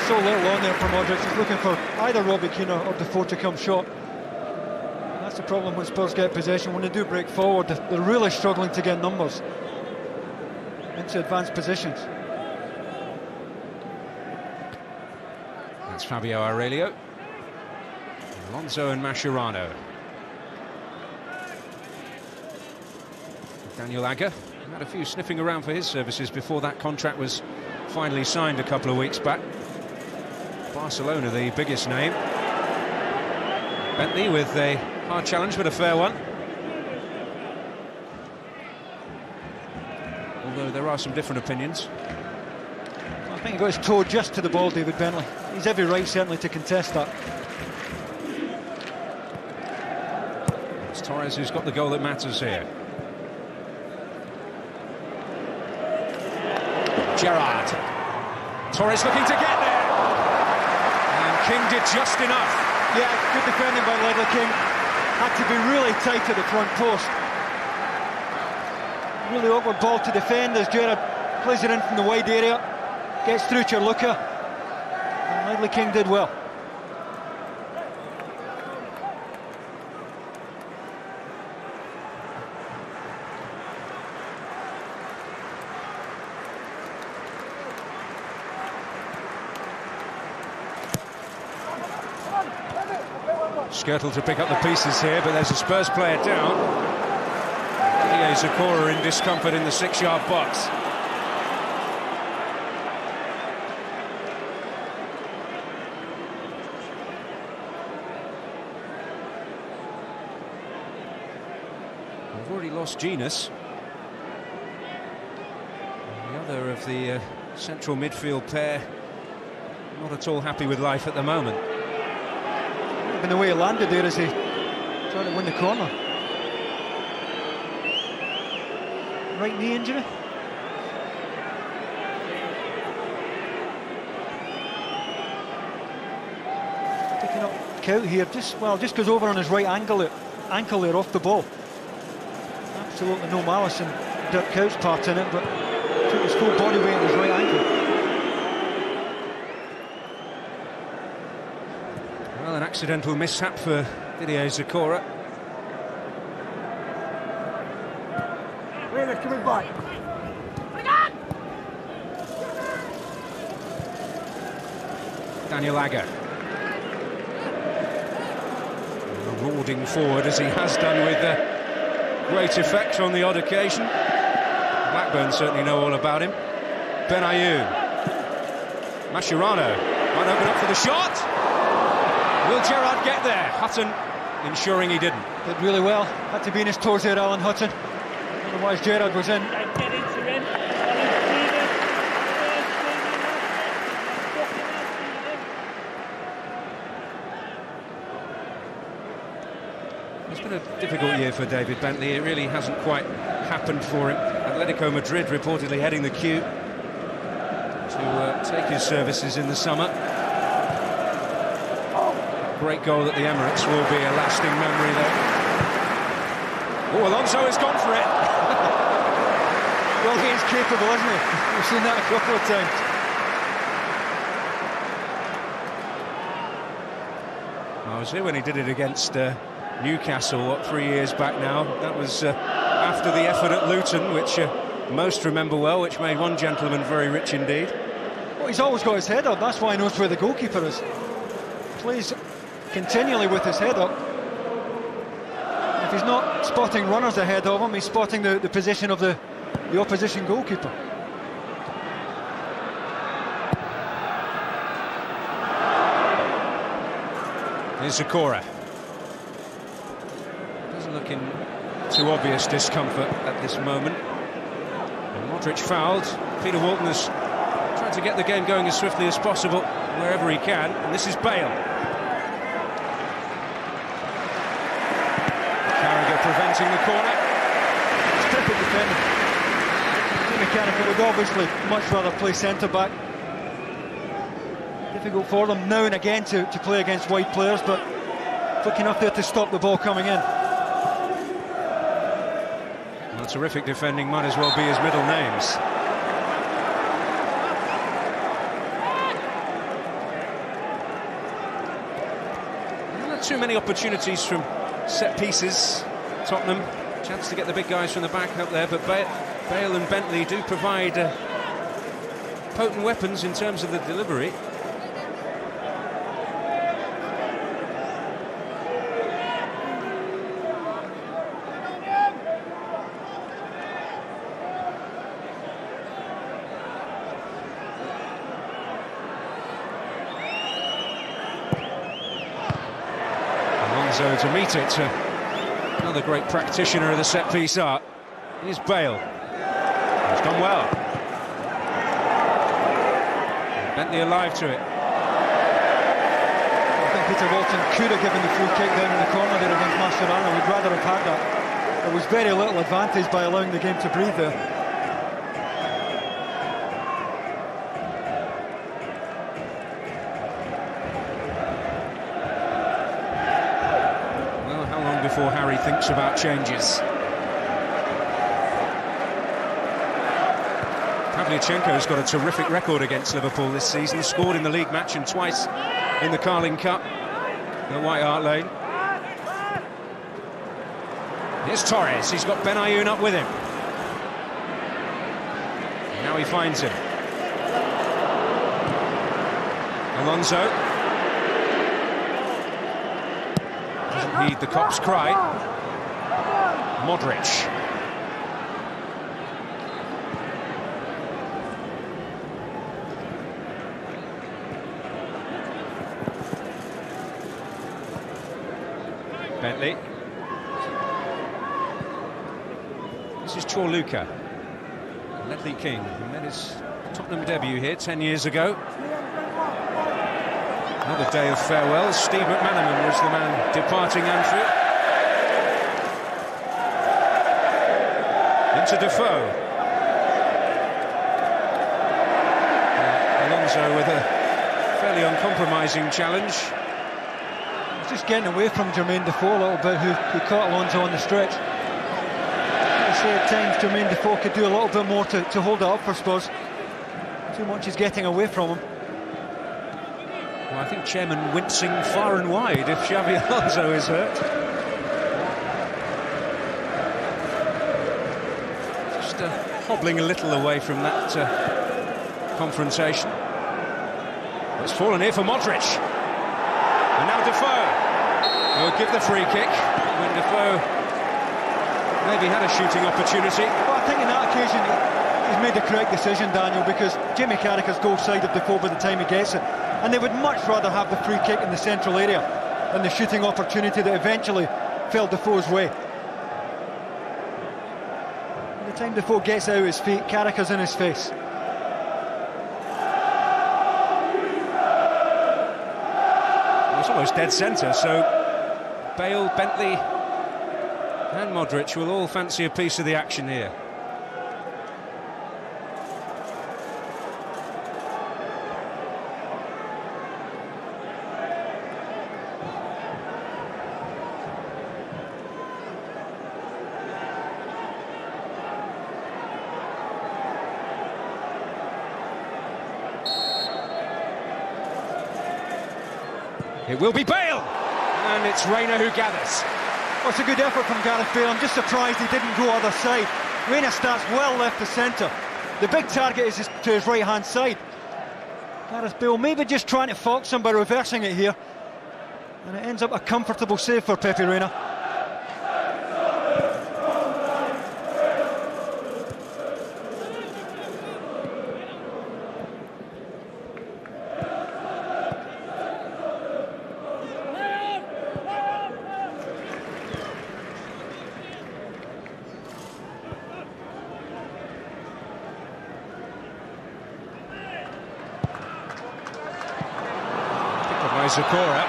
So little on there for Modrić. He's looking for either Robbie Keane or Defoe to come short. And that's the problem when Spurs get possession. When they do break forward, they're really struggling to get numbers. into advanced positions. That's Fábio Aurélio. Alonso and Mascherano. Daniel Agger had a few sniffing around for his services before that contract was finally signed a couple of weeks back. Barcelona, the biggest name. Bentley with a hard challenge, but a fair one. Although there are some different opinions. I think he got his toe just to the ball, David Bentley. He's every right, certainly, to contest that. It's Torres who's got the goal that matters here. Gerrard. Torres looking to get there. And King did just enough. Yeah, good defending by Ledley King. Had to be really tight at the front post. Really awkward ball to defend as Gerrard plays it in from the wide area. Gets through Ćorluka. And Ledley King did well. Škrtel to pick up the pieces here, but there's a Spurs player down. Zokora in discomfort in the 6-yard box. We've already lost Jenas. The other of the central midfield pair not at all happy with life at the moment. And the way he landed there as he tried to win the corner. Right knee injury. Picking up Kuijt here, just goes over on his right ankle there off the ball. Absolutely no malice in Dirk Kuyt's part in it, but took his full body weight on his right ankle. Well, an accidental mishap for Zokora. Reina, coming back. Daniel Agger. Marauding forward as he has done with great effect on the odd occasion. Blackburn certainly know all about him. Benayoun. Mascherano might open up for the shot. Will Gerrard get there? Hutton ensuring he didn't. Did really well. Had to be in his toes there, Alan Hutton. Otherwise Gerrard was in. It's been a difficult year for David Bentley. It really hasn't quite happened for him. Atletico Madrid reportedly heading the queue to take his services in the summer. Great goal at the Emirates will be a lasting memory though. Oh, Alonso has gone for it. Well, he is capable, isn't he? We've seen that a couple of times. I was here when he did it against Newcastle, 3 years back now. That was after the effort at Luton, which most remember well, which made one gentleman very rich indeed. Well, he's always got his head up. That's why he knows where the goalkeeper is. Plays continually with his head up. If he's not spotting runners ahead of him, he's spotting the position of the opposition goalkeeper. Here's Zokora. Doesn't look in too obvious discomfort at this moment. And Modrić fouled. Peter Walton has tried to get the game going as swiftly as possible wherever he can, and this is Bale. Carragher preventing the corner. It's perfect defending. Mechanical would obviously much rather play centre-back. Difficult for them now and again to play against wide players, but quick enough there to stop the ball coming in. Well, terrific defending might as well be his middle names. Not too many opportunities from set pieces. Tottenham, chance to get the big guys from the back up there, but Bale and Bentley do provide potent weapons in terms of the delivery. Alonso to meet it. Another great practitioner of the set-piece art. Here's Bale. It's done well. Bentley alive to it. I think Peter Walton could have given the free kick down in the corner there against Mascherano. We'd rather have had that. There was very little advantage by allowing the game to breathe there. Well, how long before Harry thinks about changes? Pavlyuchenko's got a terrific record against Liverpool this season. Scored in the league match and twice in the Carling Cup, the White Hart Lane. Here's Torres, he's got Benayoun up with him. And now he finds him. Alonso. Doesn't heed the cop's cry. Modrić. Bentley. This is Ćorluka. Bentley Keane, who made his Tottenham debut here 10 years ago. Another day of farewells. Steve McManaman was the man departing Anfield. Into Defoe. Alonso with a fairly uncompromising challenge. Just getting away from Jermaine Defoe a little bit, who caught Alonso on the stretch. I say at times Jermaine Defoe could do a little bit more to hold it up for Spurs. Too much is getting away from him. Well, I think Chairman wincing far and wide if Xabi Alonso is hurt. Just hobbling a little away from that confrontation. It's fallen here for Modrić. And now Defoe will give the free kick when Defoe maybe had a shooting opportunity. Well, I think in that occasion he's made the correct decision, Daniel, because Jamie Carragher's goal side of Defoe by the time he gets it, and they would much rather have the free kick in the central area than the shooting opportunity that eventually fell Defoe's way. By the time Defoe gets out his feet, Carragher's in his face. It's almost dead centre, so Bale, Bentley and Modrić will all fancy a piece of the action here. It will be Bale, and it's Reina who gathers. Well, it's a good effort from Gareth Bale. I'm just surprised he didn't go other side. Reina starts well left to centre. The big target is to his right-hand side. Gareth Bale maybe just trying to fox him by reversing it here. And it ends up a comfortable save for Pepe Reina. Zokora.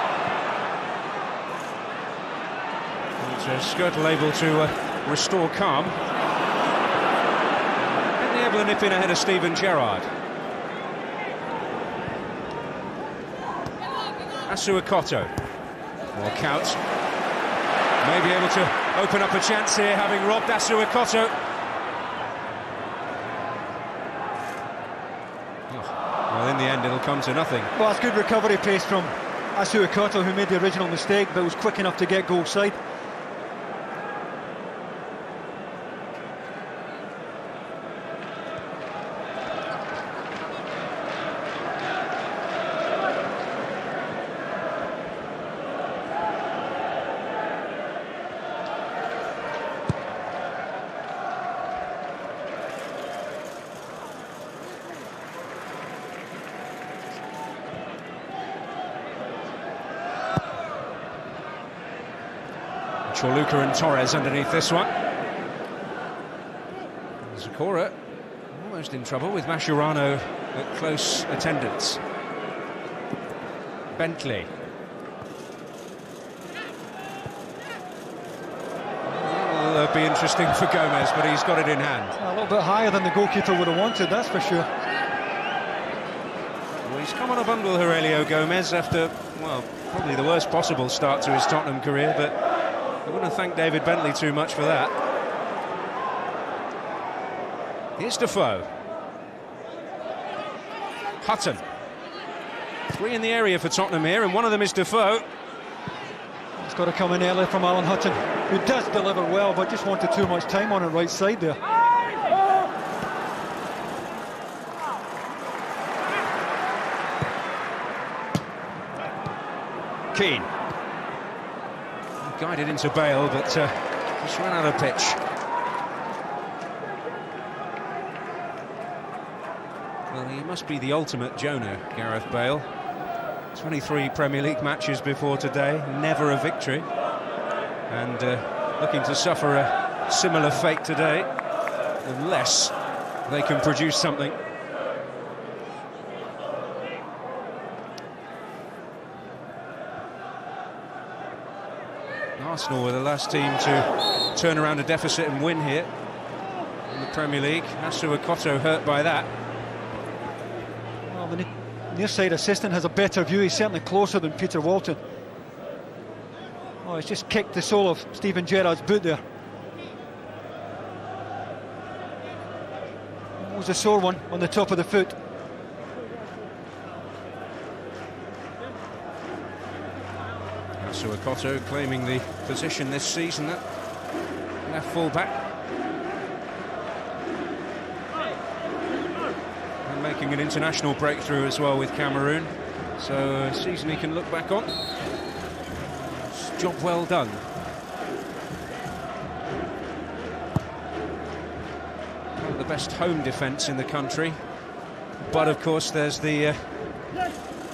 And Škrtel able to restore calm. Bentley able to nip in ahead of Steven Gerrard. Assou-Ekotto. Walk out. Maybe able to open up a chance here, having robbed Assou-Ekotto. Well, in the end, it'll come to nothing. Well, it's good recovery pace from Assou-Ekotto, who made the original mistake, but was quick enough to get goal side. Ćorluka and Torres underneath this one. Zokora almost in trouble with Mascherano at close attendance. Bentley. Will be interesting for Gomes, but he's got it in hand. A little bit higher than the goalkeeper would have wanted, that's for sure. Well, he's come on a bundle, Aurélio Gomes, after, well, probably the worst possible start to his Tottenham career, but I wouldn't thank David Bentley too much for that. Here's Defoe. Hutton. 3 in the area for Tottenham here, and one of them is Defoe. It's got to come in early from Alan Hutton, who does deliver well, but just wanted too much time on the right side there. Keane. Guided into Bale, but just ran out of pitch. Well, he must be the ultimate Jonah, Gareth Bale. 23 Premier League matches before today, never a victory. And looking to suffer a similar fate today, unless they can produce something. Arsenal were the last team to turn around a deficit and win here in the Premier League. Assou-Ekotto hurt by that. Well, the near side assistant has a better view. He's certainly closer than Peter Walton. Oh, he's just kicked the sole of Steven Gerrard's boot there. It was a sore one on the top of the foot. Assou-Ekotto claiming the position this season, that left full-back. And making an international breakthrough as well with Cameroon. So a season he can look back on. It's job well done. One of the best home defence in the country. But of course there's the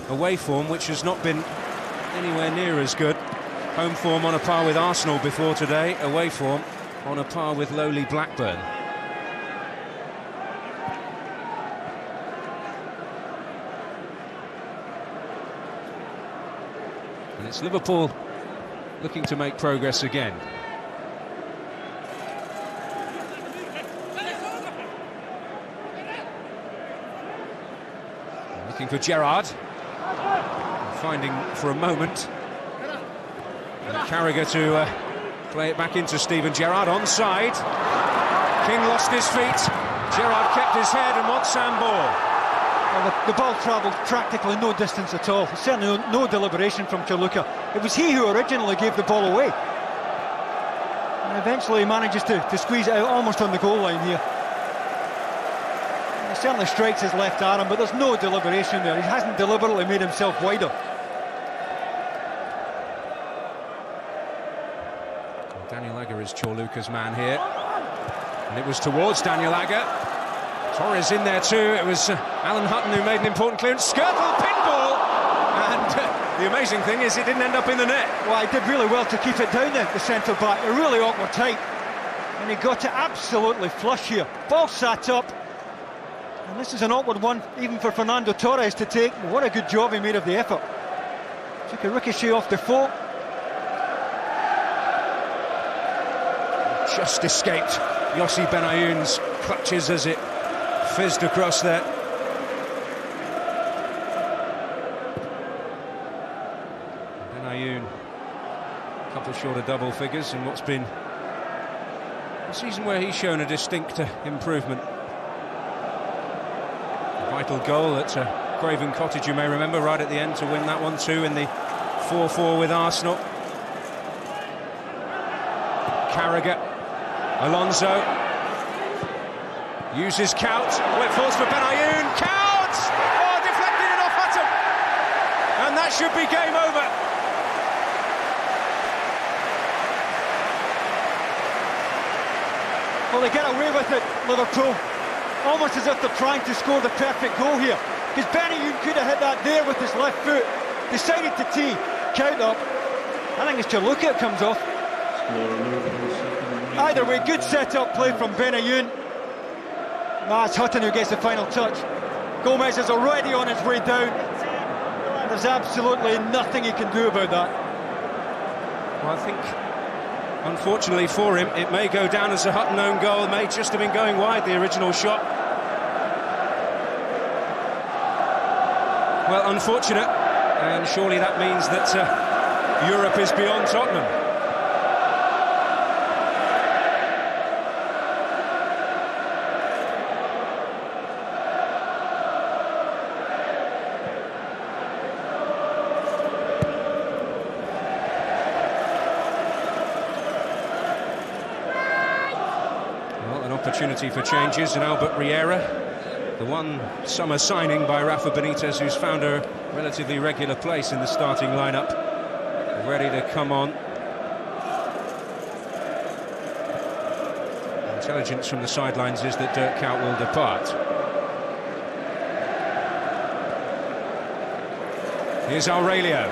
away form, which has not been anywhere near as good. Home form on a par with Arsenal before today, away form on a par with lowly Blackburn. And it's Liverpool looking to make progress again. Looking for Gerrard. Finding for a moment. And Carragher to play it back into Steven Gerrard, onside. King lost his feet. Gerrard kept his head and wants handball. Well, the ball travelled practically no distance at all. Certainly no deliberation from Ćorluka. It was he who originally gave the ball away. And eventually he manages to squeeze it out almost on the goal line here. He certainly strikes his left arm, but there's no deliberation there. He hasn't deliberately made himself wider. Daniel Agger is Ćorluka's man here. And it was towards Daniel Agger. Torres in there too. It was Alan Hutton who made an important clearance. Škrtel pinball! And the amazing thing is it didn't end up in the net. Well, he did really well to keep it down there, the centre-back. A really awkward tight. And he got it absolutely flush here. Ball sat up. And this is an awkward one, even for Fernando Torres to take. What a good job he made of the effort. Took a ricochet off Defoe. Just escaped Yossi Benayoun's clutches as it fizzed across there. Benayoun, a couple short of double figures in what's been a season where he's shown a distinct improvement. A vital goal at Craven Cottage, you may remember, right at the end to win that one too in the 4-4 with Arsenal. Carragher. Alonso uses Kuijt, well, it falls for Benayoun, Kuijt! Oh, deflected it off Hutton! And that should be game over. Well, they get away with it, Liverpool. Almost as if they're trying to score the perfect goal here. Because Benayoun could have hit that there with his left foot. Decided to tee Kuijt up. I think it's Ćorluka that comes off. Either way, good set-up play from Benayoun. It's Hutton who gets the final touch. Gomes is already on his way down. There's absolutely nothing he can do about that. Well, I think, unfortunately for him, it may go down as a Hutton own goal. It may just have been going wide, the original shot. Well, unfortunate, and surely that means that Europe is beyond Tottenham. Opportunity for changes, and Albert Riera, the one summer signing by Rafa Benítez, who's found a relatively regular place in the starting lineup, ready to come on. Intelligence from the sidelines is that Kuyt will depart. Here's Aurélio.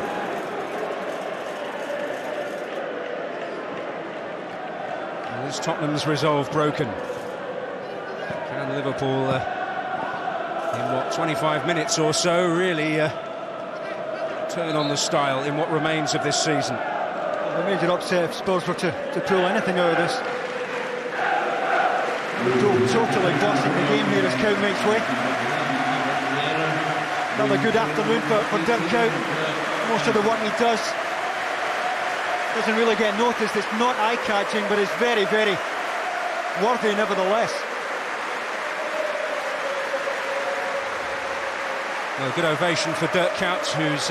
Is Tottenham's resolve broken? Can Liverpool, in what, 25 minutes or so, really turn on the style in what remains of this season? A major upset if Spurs were to pull anything out of this. Totally bossing the game here as Kuyt makes way. Another good afternoon for Kuyt. Most of the work he does doesn't really get noticed. It's not eye-catching, but it's very, very worthy nevertheless. Well, good ovation for Kuyt, who's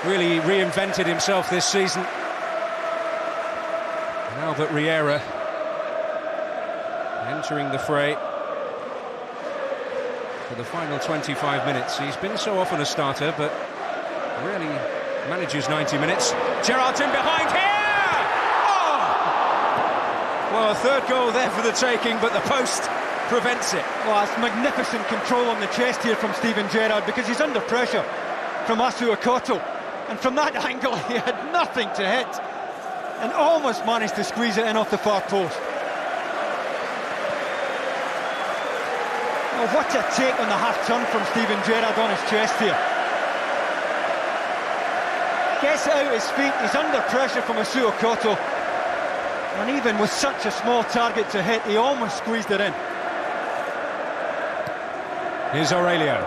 really reinvented himself this season. And Albert Riera entering the fray for the final 25 minutes. He's been so often a starter, but really manages 90 minutes. Gerrard's in behind here! Oh! Well, a third goal there for the taking, but the post prevents it. Well, it's magnificent control on the chest here from Steven Gerrard, because he's under pressure from Assou-Ekotto. And from that angle, he had nothing to hit and almost managed to squeeze it in off the far post. Well, what a take on the half-turn from Steven Gerrard on his chest here. Gets it out his feet, he's under pressure from Assou-Ekotto, and even with such a small target to hit, he almost squeezed it in. Here's Aurélio.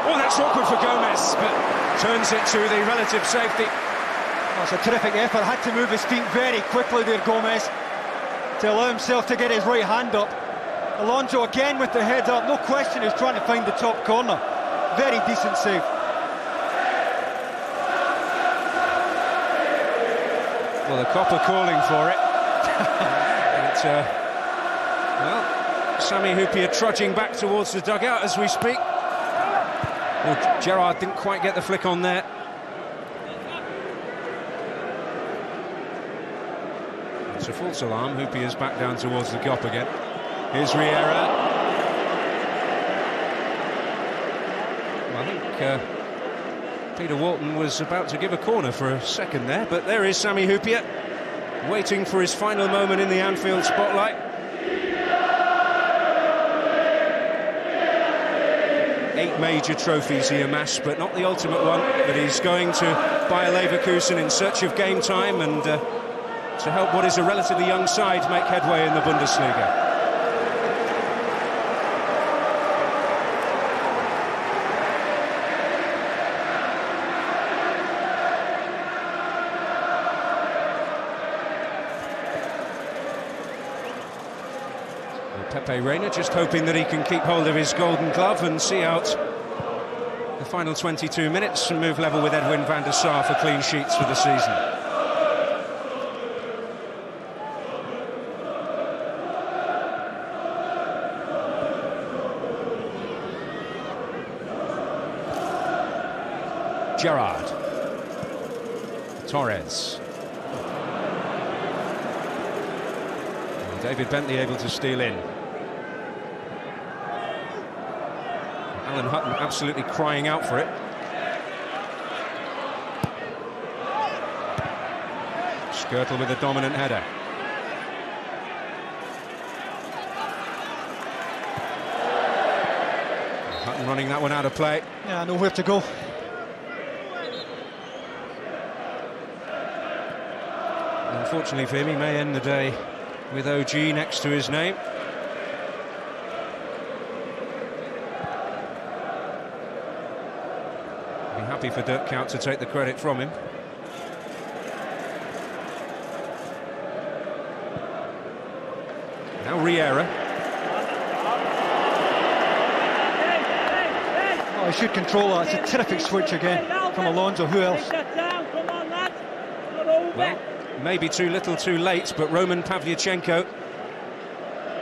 Oh, that's awkward for Gomes, but turns it to the relative safety. Oh, it's a terrific effort, had to move his feet very quickly there, Gomes, to allow himself to get his right hand up. Alonso again with the head up, no question he's trying to find the top corner. Very decent save. Well, the copper calling for it. Well, Sami Hyypiä trudging back towards the dugout as we speak. Well, Gerrard didn't quite get the flick on there. It's a false alarm. Hyypiä's back down towards the gop again. Here's Riera. I think Peter Walton was about to give a corner for a second there, but there is Sami Hyypiä, waiting for his final moment in the Anfield spotlight. 8 major trophies he amassed, but not the ultimate one. But he's going to Bayer Leverkusen in search of game time and to help what is a relatively young side make headway in the Bundesliga. Reina just hoping that he can keep hold of his golden glove and see out the final 22 minutes and move level with Edwin van der Sar for clean sheets for the season. Gerrard. Torres. And David Bentley able to steal in. Hutton absolutely crying out for it. Škrtel with a dominant header. Hutton running that one out of play. Yeah, nowhere to go. Unfortunately for him, he may end the day with OG next to his name. Be happy for Redknapp to take the credit from him. Now Riera. Oh, he should control that. It's a terrific switch again from Alonso. Who else? Well, maybe too little too late, but Roman Pavlyuchenko,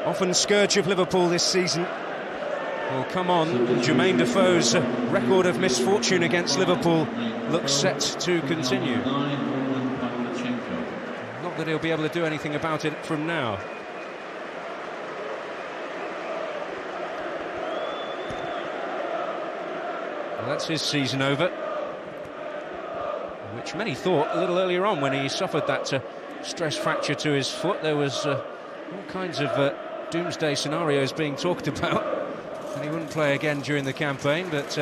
often scourge of Liverpool this season, will come on. Jermaine Defoe's record of misfortune against Liverpool looks set to continue. Not that he'll be able to do anything about it from now. Well, that's his season over, which many thought a little earlier on when he suffered that stress fracture to his foot. There was all kinds of doomsday scenarios being talked about, and he wouldn't play again during the campaign, but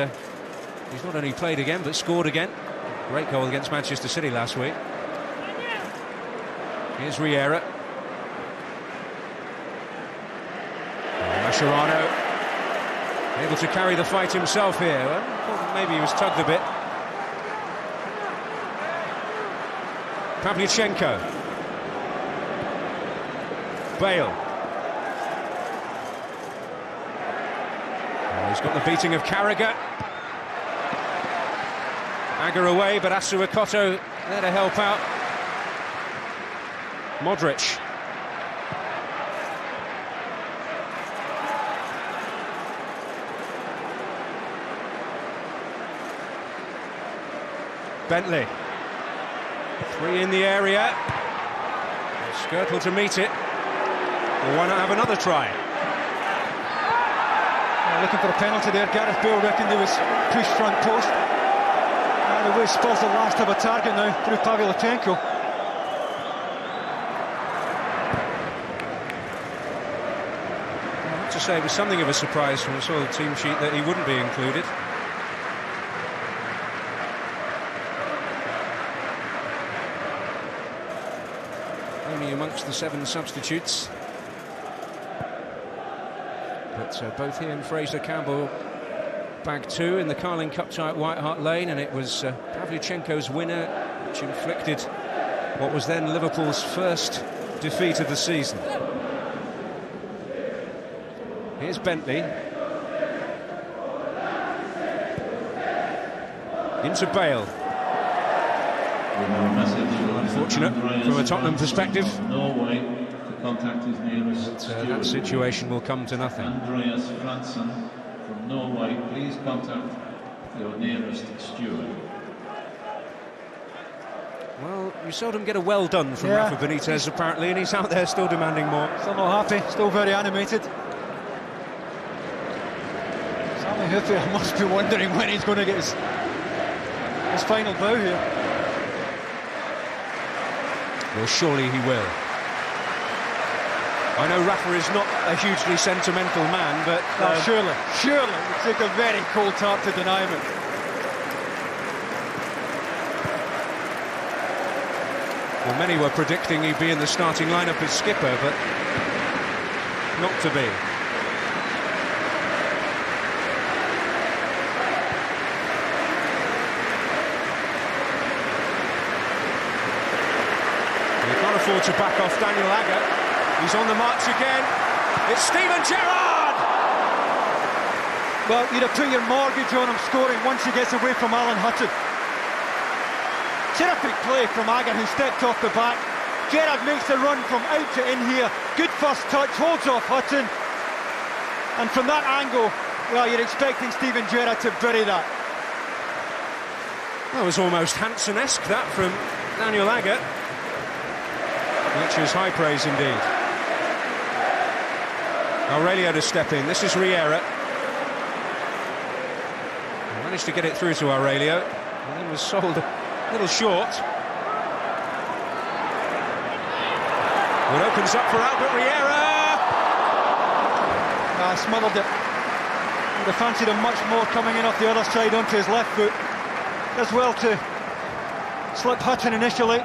he's not only played again but scored again. Great goal against Manchester City last week. Here's Riera. Mascherano able to carry the fight himself here. Well, maybe he was tugged a bit. Pavlyuchenko. Bale. Oh, he's got the beating of Carragher. Agger away, but Assou-Ekotto there to help out. Modrić. Bentley. 3 in the area. Škrtel to meet it. Well, why not have another try? Looking for a penalty there. Gareth Bale reckoned he was pushed front post. And the way Spurs are last have a target now through Pavlyuchenko. I have to say it was something of a surprise when I saw the team sheet that he wouldn't be included. Only amongst the 7 substitutes. But both he and Fraser Campbell bagged 2 in the Carling Cup tie at White Hart Lane, and it was Pavlyuchenko's winner which inflicted what was then Liverpool's first defeat of the season. Here's Bentley. Into Bale. Unfortunate from a Tottenham perspective. That situation will come to nothing. Andreas Fransson from Norway, please contact your nearest steward. Well, you seldom get a well done from Rafa Benítez apparently, and he's out there still demanding more. Still not happy, still very animated. Hyypiä must be wondering when he's going to get his final bow here. Well, surely he will. I know Rafa is not a hugely sentimental man, but... surely it took a very cold tap to deny him it. Well, many were predicting he'd be in the starting lineup as skipper, but not to be. Afford to back off Daniel Agger. He's on the march again. It's Steven Gerrard! Well, you'd have put your mortgage on him scoring once he gets away from Alan Hutton. Terrific play from Agger, who stepped off the back. Gerrard makes the run from out to in here. Good first touch, holds off Hutton. And from that angle, well, you're expecting Steven Gerrard to bury that. That was almost Hansen-esque, that, from Daniel Agger. Which is high praise indeed. Aurélio to step in. This is Riera. He managed to get it through to Aurélio, and then was sold a little short. It opens up for Albert Riera. Smothered it. Would have fancied him much more coming in off the other side onto his left foot. Does well to slip Hutton initially.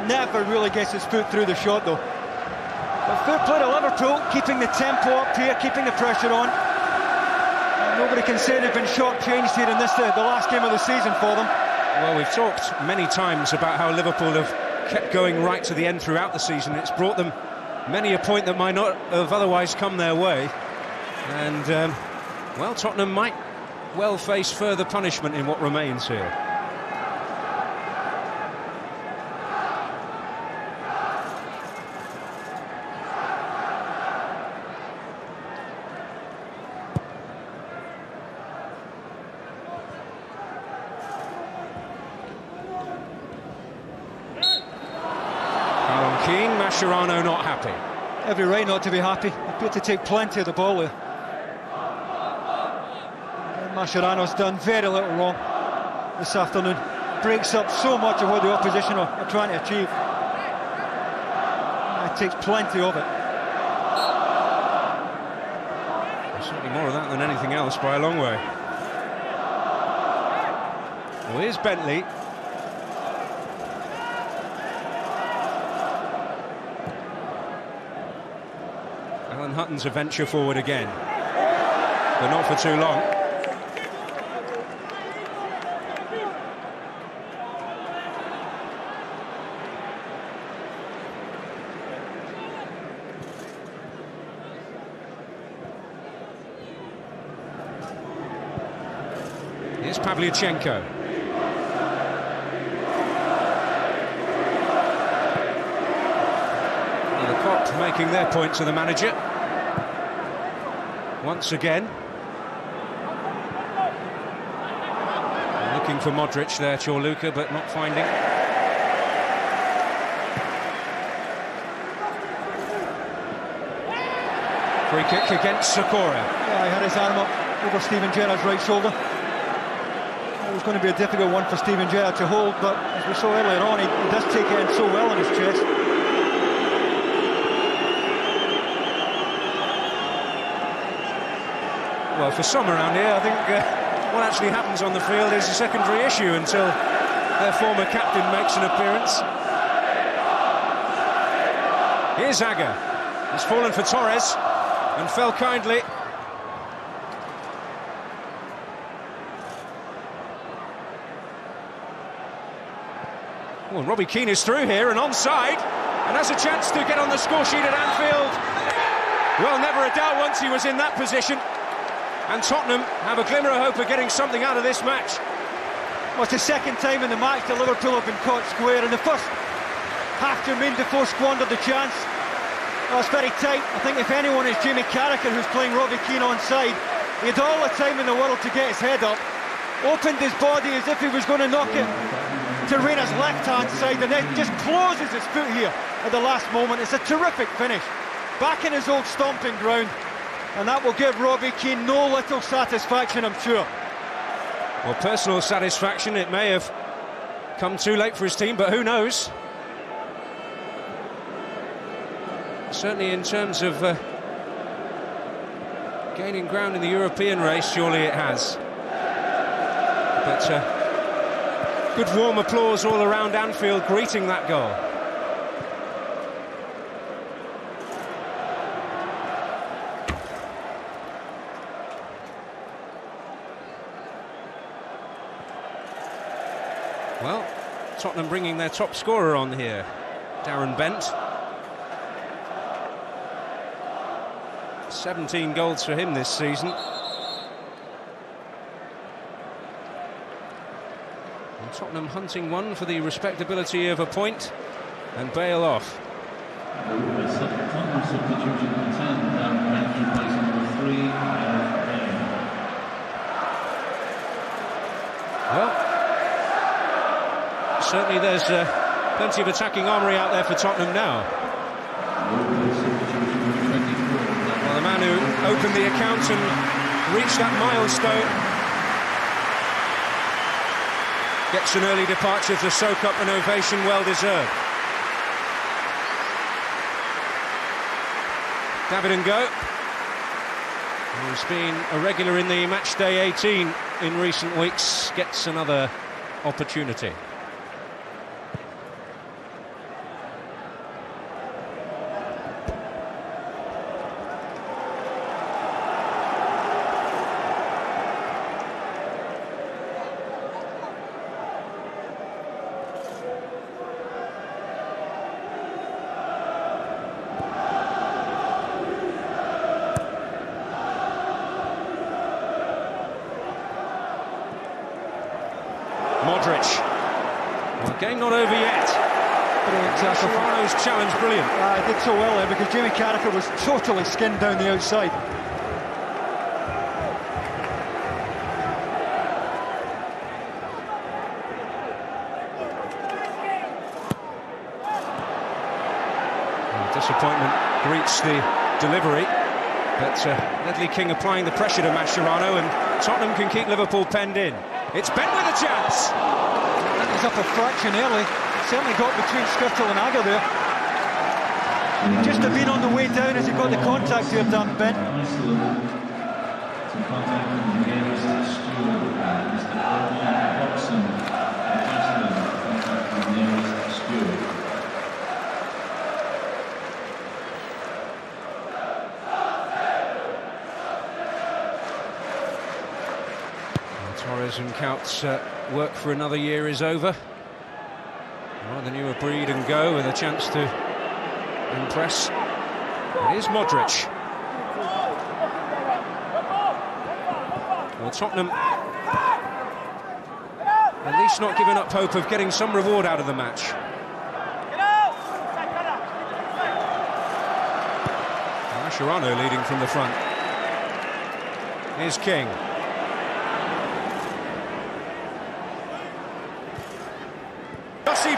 Never really gets his foot through the shot though. But fair play to Liverpool, keeping the tempo up here, keeping the pressure on. Nobody can say they've been short-changed here in this, the last game of the season for them. Well, we've talked many times about how Liverpool have kept going right to the end throughout the season. It's brought them many a point that might not have otherwise come their way. And, well, Tottenham might well face further punishment in what remains here. Keane, Mascherano not happy. Every right not to be happy. Appeared to take plenty of the ball there. Mascherano's done very little wrong this afternoon. Breaks up so much of what the opposition are trying to achieve. It takes plenty of it. Certainly more of that than anything else by a long way. Well, here's Bentley. Hutton's a venture forward again, but not for too long. Here's Pavlyuchenko. The Kop making their point to the manager. Once again. Looking for Modrić there, Ćorluka, but not finding. Free kick against Zokora. Yeah, he had his arm up over Steven Gerrard's right shoulder. It was going to be a difficult one for Steven Gerrard to hold, but as we saw earlier on, he does take it in so well on his chest. Well, for some around here, I think what actually happens on the field is a secondary issue until their former captain makes an appearance. Here's Agger. He's fallen for Torres and fell kindly. Well, Robbie Keane is through here and onside, and has a chance to get on the score sheet at Anfield. Well, never a doubt once he was in that position. And Tottenham have a glimmer of hope of getting something out of this match. Well, it's the second time in the match that Liverpool have been caught square. In the first half, Defoe squandered the chance. Well, it's very tight. I think if anyone is Jamie Carragher, who's playing Robbie Keane onside. He had all the time in the world to get his head up. Opened his body as if he was going to knock it to Reina's left-hand side, and then just closes his foot here at the last moment. It's a terrific finish. Back in his old stomping ground. And that will give Robbie Keane no little satisfaction, I'm sure. Well, personal satisfaction, it may have come too late for his team, but who knows? Certainly in terms of gaining ground in the European race, surely it has. But good warm applause all around Anfield greeting that goal. Well, Tottenham bringing their top scorer on here, Darren Bent. 17 goals for him this season. And Tottenham hunting one for the respectability of a point, and Bale off. Tottenham substitution number 10, Darren Bent replacing number 3. Well, certainly there's plenty of attacking armoury out there for Tottenham now. Well, the man who opened the account and reached that milestone gets an early departure to soak up an ovation well deserved. David Ngo, who's been a regular in the match day 18 in recent weeks, gets another opportunity. Modrić. Well, game not over yet. Mascherano's challenge, brilliant. He did so well there because Jamie Carragher was totally skinned down the outside. Disappointment greets the delivery, but Ledley King applying the pressure to Mascherano, and Tottenham can keep Liverpool penned in. It's Ben with a chance. He's up a fraction early. Certainly got between Škrtel and Agger there. Just have been on the way down as he got the contact here, done, Ben. Torres and Kuijt's work for another year is over. Well, the newer breed and go with a chance to impress. It is Modrić. Well, Tottenham at least not giving up hope of getting some reward out of the match. Mascherano leading from the front. Here's King.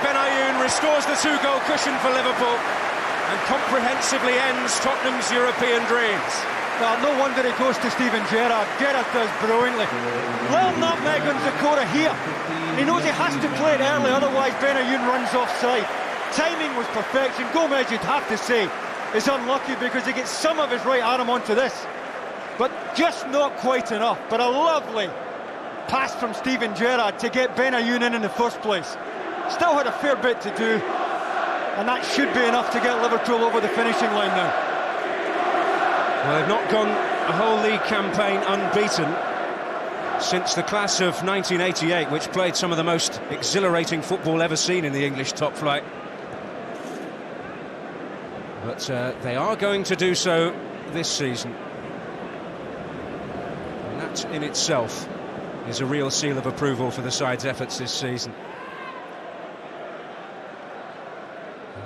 Benayoun restores the two-goal cushion for Liverpool and comprehensively ends Tottenham's European dreams. Well, no wonder it goes to Steven Gerrard. Gerrard does brilliantly. Little nutmeg on Zokora here. He knows he has to play it early, otherwise Benayoun runs offside. Timing was perfection. Gomes, you'd have to say, is unlucky because he gets some of his right arm onto this, but just not quite enough. But a lovely pass from Steven Gerrard to get Benayoun in the first place. Still had a fair bit to do, and that should be enough to get Liverpool over the finishing line now. Well, they've not gone a whole league campaign unbeaten since the class of 1988, which played some of the most exhilarating football ever seen in the English top flight. But they are going to do so this season. And that in itself is a real seal of approval for the side's efforts this season.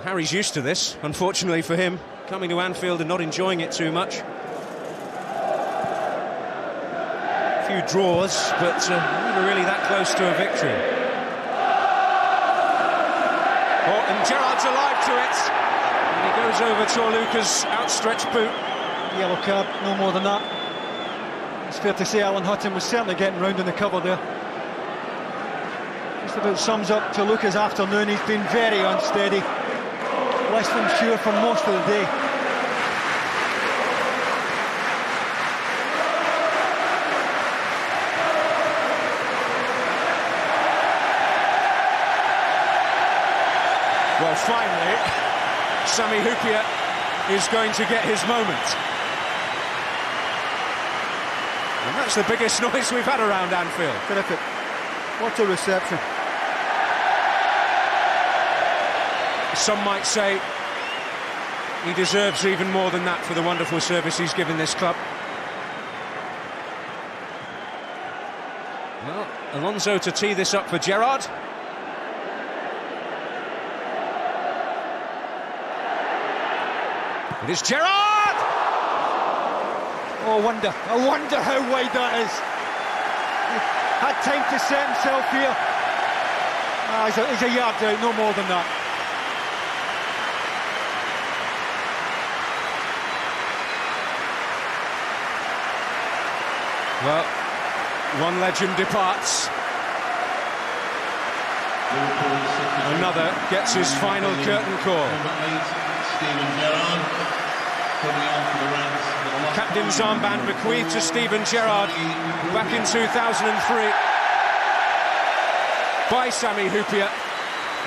Harry's used to this, unfortunately for him, coming to Anfield and not enjoying it too much. A few draws, but never really that close to a victory. Oh, and Gerrard's alive to it. And he goes over Ćorluka's outstretched boot. Yellow card, no more than that. It's fair to say Alan Hutton was certainly getting round in the cover there. Just about sums up Ćorluka's afternoon. He's been very unsteady. Less than sure for most of the day. Well, finally, Hyypiä is going to get his moment. And that's the biggest noise we've had around Anfield. Terrific. What a reception. Some might say he deserves even more than that for the wonderful service he's given this club. Well, Alonso to tee this up for Gerrard. It is Gerrard! Oh, I wonder how wide that is. He had time to set himself here. He's a yard out, no more than that. Well, one legend departs. Another gets his final curtain call. Steven Gerrard. coming on for the Reds. Captain's armband bequeathed to Steven Gerrard back in 2003 by Sami Hyypiä.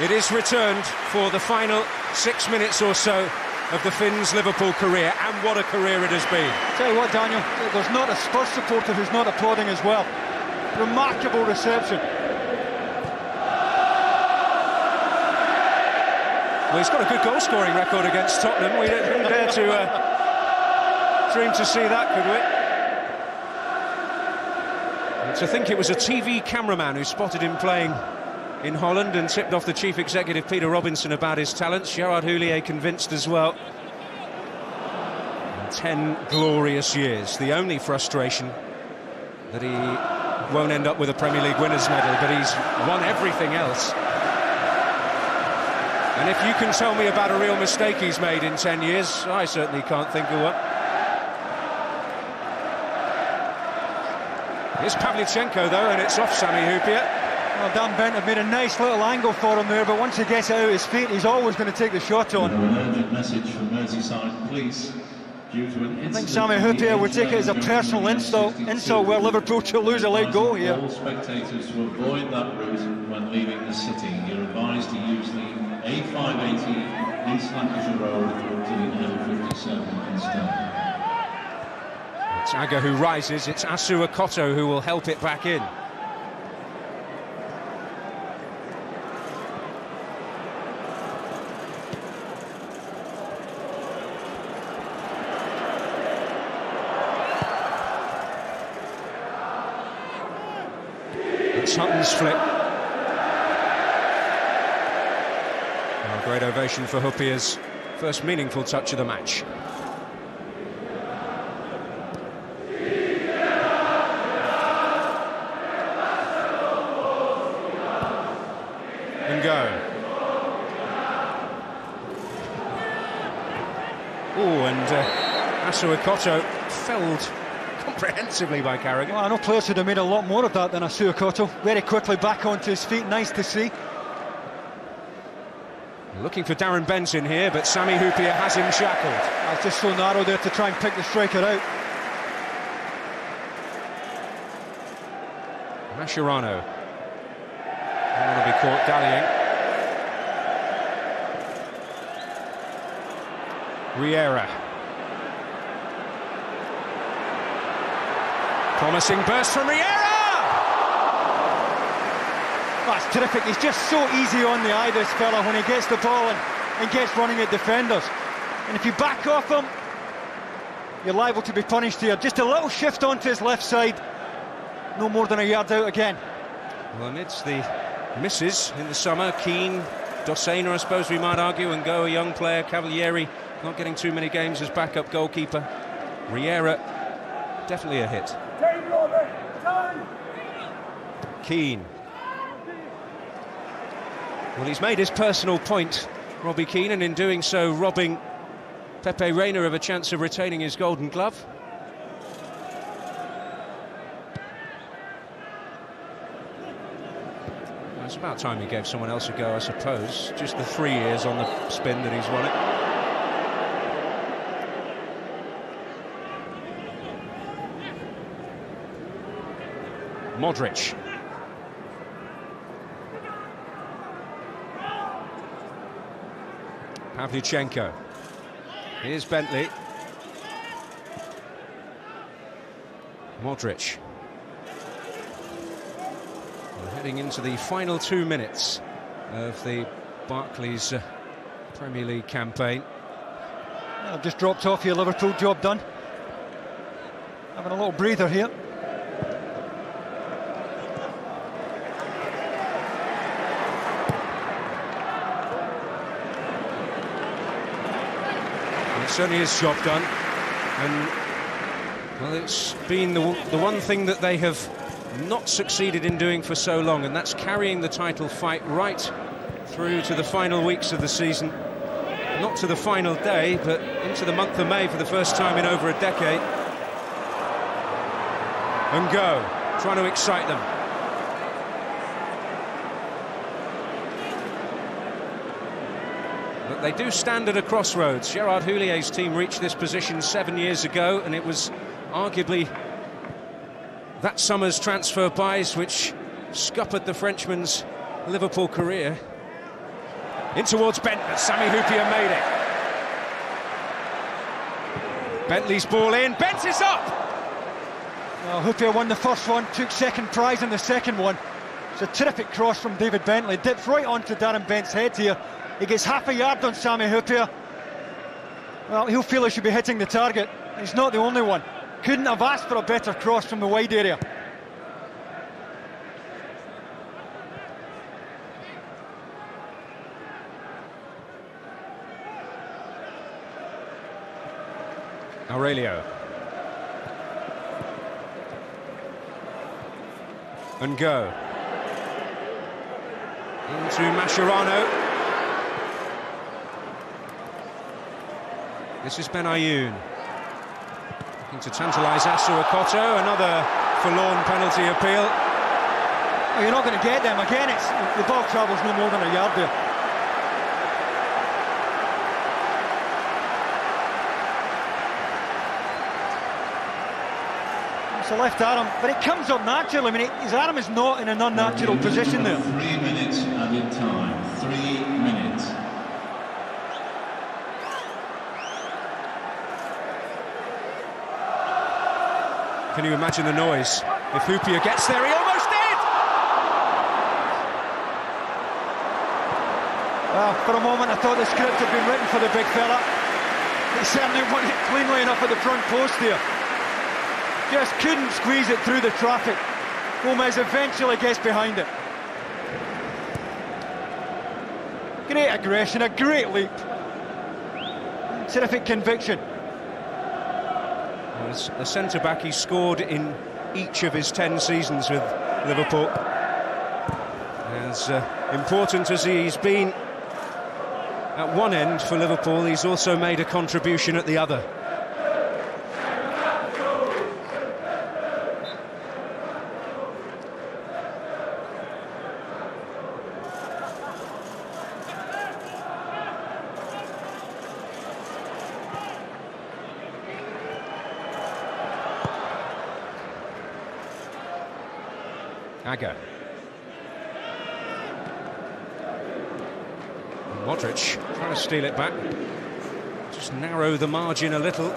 It is returned for the final 6 minutes or so of the Finn's Liverpool career, and what a career it has been. Tell you what, Daniel, there's not a Spurs supporter who's not applauding as well. Remarkable reception. Well, he's got a good goal-scoring record against Tottenham. We didn't dare to dream to see that, could we? And to think it was a TV cameraman who spotted him playing in Holland and tipped off the chief executive Peter Robinson about his talents. Gerard Houllier convinced as well. 10 glorious years. The only frustration that he won't end up with a Premier League winners' medal, but he's won everything else. And if you can tell me about a real mistake he's made in 10 years, I certainly can't think of one. Here's Pavlyuchenko though, and it's off Sami Hyypiä. Well, Dan Bentley made a nice little angle for him there, but once he gets it out of his feet, he's always going to take the shot on. An urgent message from Merseyside Police. Due to an I think Sami Hyypiä would take it as a personal insult where Liverpool to lose a late goal here. All spectators to avoid that route when leaving the city. You're advised to use the A580 East Lancashire Road to the M57 instead. It's Agger who rises, it's Assou-Ekotto who will help it back in. It's Hutton's flick. Oh, great ovation for Hyypiä's first meaningful touch of the match. And go. Oh, and Assou-Ekotto felled comprehensively by Carragher. Well, I know players would have made a lot more of that than Assou-Ekotto. Very quickly back onto his feet, nice to see. Looking for Darren Benson here, but Sami Hyypiä has him shackled. That's just so narrow there to try and pick the striker out. Mascherano. Don't want to be caught dallying. Riera. Promising burst from Riera! That's terrific. He's just so easy on the eye, this fella, when he gets the ball and gets running at defenders. And if you back off him, you're liable to be punished here. Just a little shift onto his left side, no more than a yard out again. Well, amidst the misses in the summer, Keane, Dossena, I suppose we might argue, and go a young player, Cavalieri, not getting too many games as backup goalkeeper. Riera, definitely a hit. Keane. Well, he's made his personal point, Robbie Keane, and in doing so, robbing Pepe Reina of a chance of retaining his Golden Glove. Well, it's about time he gave someone else a go, I suppose. Just the 3 years on the spin that he's won it. Modrić. Pavlyuchenko. Here's Bentley. Modrić. We're heading into the final 2 minutes of the Barclays Premier League campaign. I've just dropped off here, Liverpool, job done. Having a little breather here. Certainly his job done, and well, it's been the one thing that they have not succeeded in doing for so long, and that's carrying the title fight right through to the final weeks of the season, not to the final day, but into the month of May for the first time in over a decade. And go, trying to excite them. But they do stand at a crossroads. Gerrard Houllier's team reached this position 7 years ago, and it was arguably that summer's transfer buys which scuppered the Frenchman's Liverpool career. In towards Bentley, Sami Hyypiä made it. Bentley's ball in, Bent is up! Well, Hyypiä won the first one, took second prize in the second one. It's a terrific cross from David Bentley, dips right onto Darren Bent's head here. He gets half a yard on Sami Hyypiä. Well, he'll feel he should be hitting the target. He's not the only one. Couldn't have asked for a better cross from the wide area. Aurélio. And go. Into Mascherano. This is Benayoun. Looking to tantalise Assou-Ekotto, another forlorn penalty appeal. Well, you're not going to get them again. The ball travels no more than a yard there. It's a left arm, but it comes up naturally. I mean, his arm is not in an unnatural position there. 3 minutes added time. 3 minutes. Can you imagine the noise? If Hyypiä gets there, he almost did! Well, for a moment I thought the script had been written for the big fella. He certainly won it cleanly enough at the front post there. Just couldn't squeeze it through the traffic. Gomes eventually gets behind it. Great aggression, a great leap. Terrific conviction. As a centre-back, he scored in each of his 10 seasons with Liverpool. As important as he's been at one end for Liverpool, he's also made a contribution at the other. Agger. Modrić trying to steal it back. Just narrow the margin a little.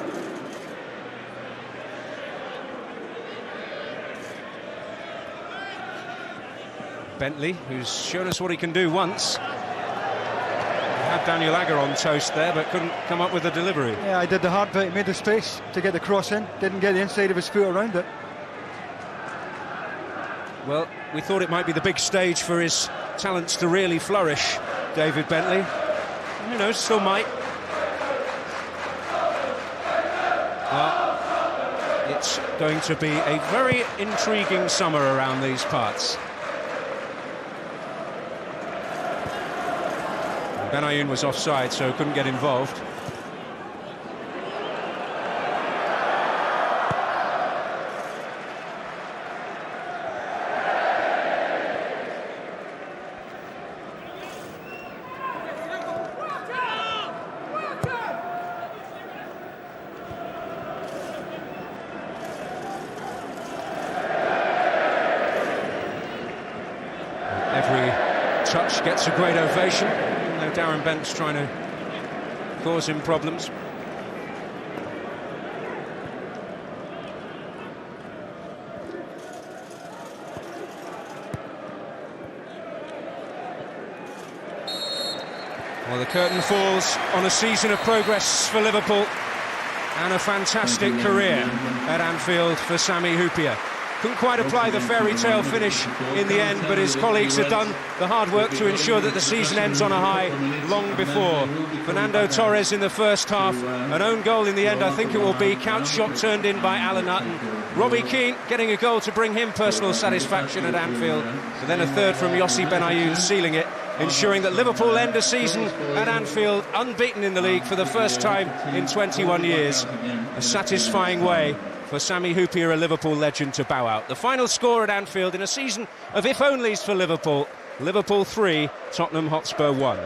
Bentley, who's shown us what he can do once. He had Daniel Agger on toast there, but couldn't come up with a delivery. Yeah, I did the hard bit. He made the space to get the cross in. Didn't get the inside of his foot around it. Well, we thought it might be the big stage for his talents to really flourish, David Bentley. Who knows, still might. Well, it's going to be a very intriguing summer around these parts. Benayoun was offside, so couldn't get involved. Every touch gets a great ovation. Now Darren Bent's trying to cause him problems. Well, the curtain falls on a season of progress for Liverpool and a fantastic career at Anfield for Sami Hyypiä. Couldn't quite apply the fairy tale finish in the end, but his colleagues have done the hard work to ensure that the season ends on a high long before. Fernando Torres in the first half, an own goal in the end, I think it will be. Count shot turned in by Alan Hutton. Robbie Keane getting a goal to bring him personal satisfaction at Anfield, but then a third from Yossi Benayoun sealing it, ensuring that Liverpool end a season at Anfield unbeaten in the league for the first time in 21 years. A satisfying way for Sami Hyypiä, a Liverpool legend, to bow out. The final score at Anfield in a season of if-onlys for Liverpool. Liverpool 3, Tottenham Hotspur 1.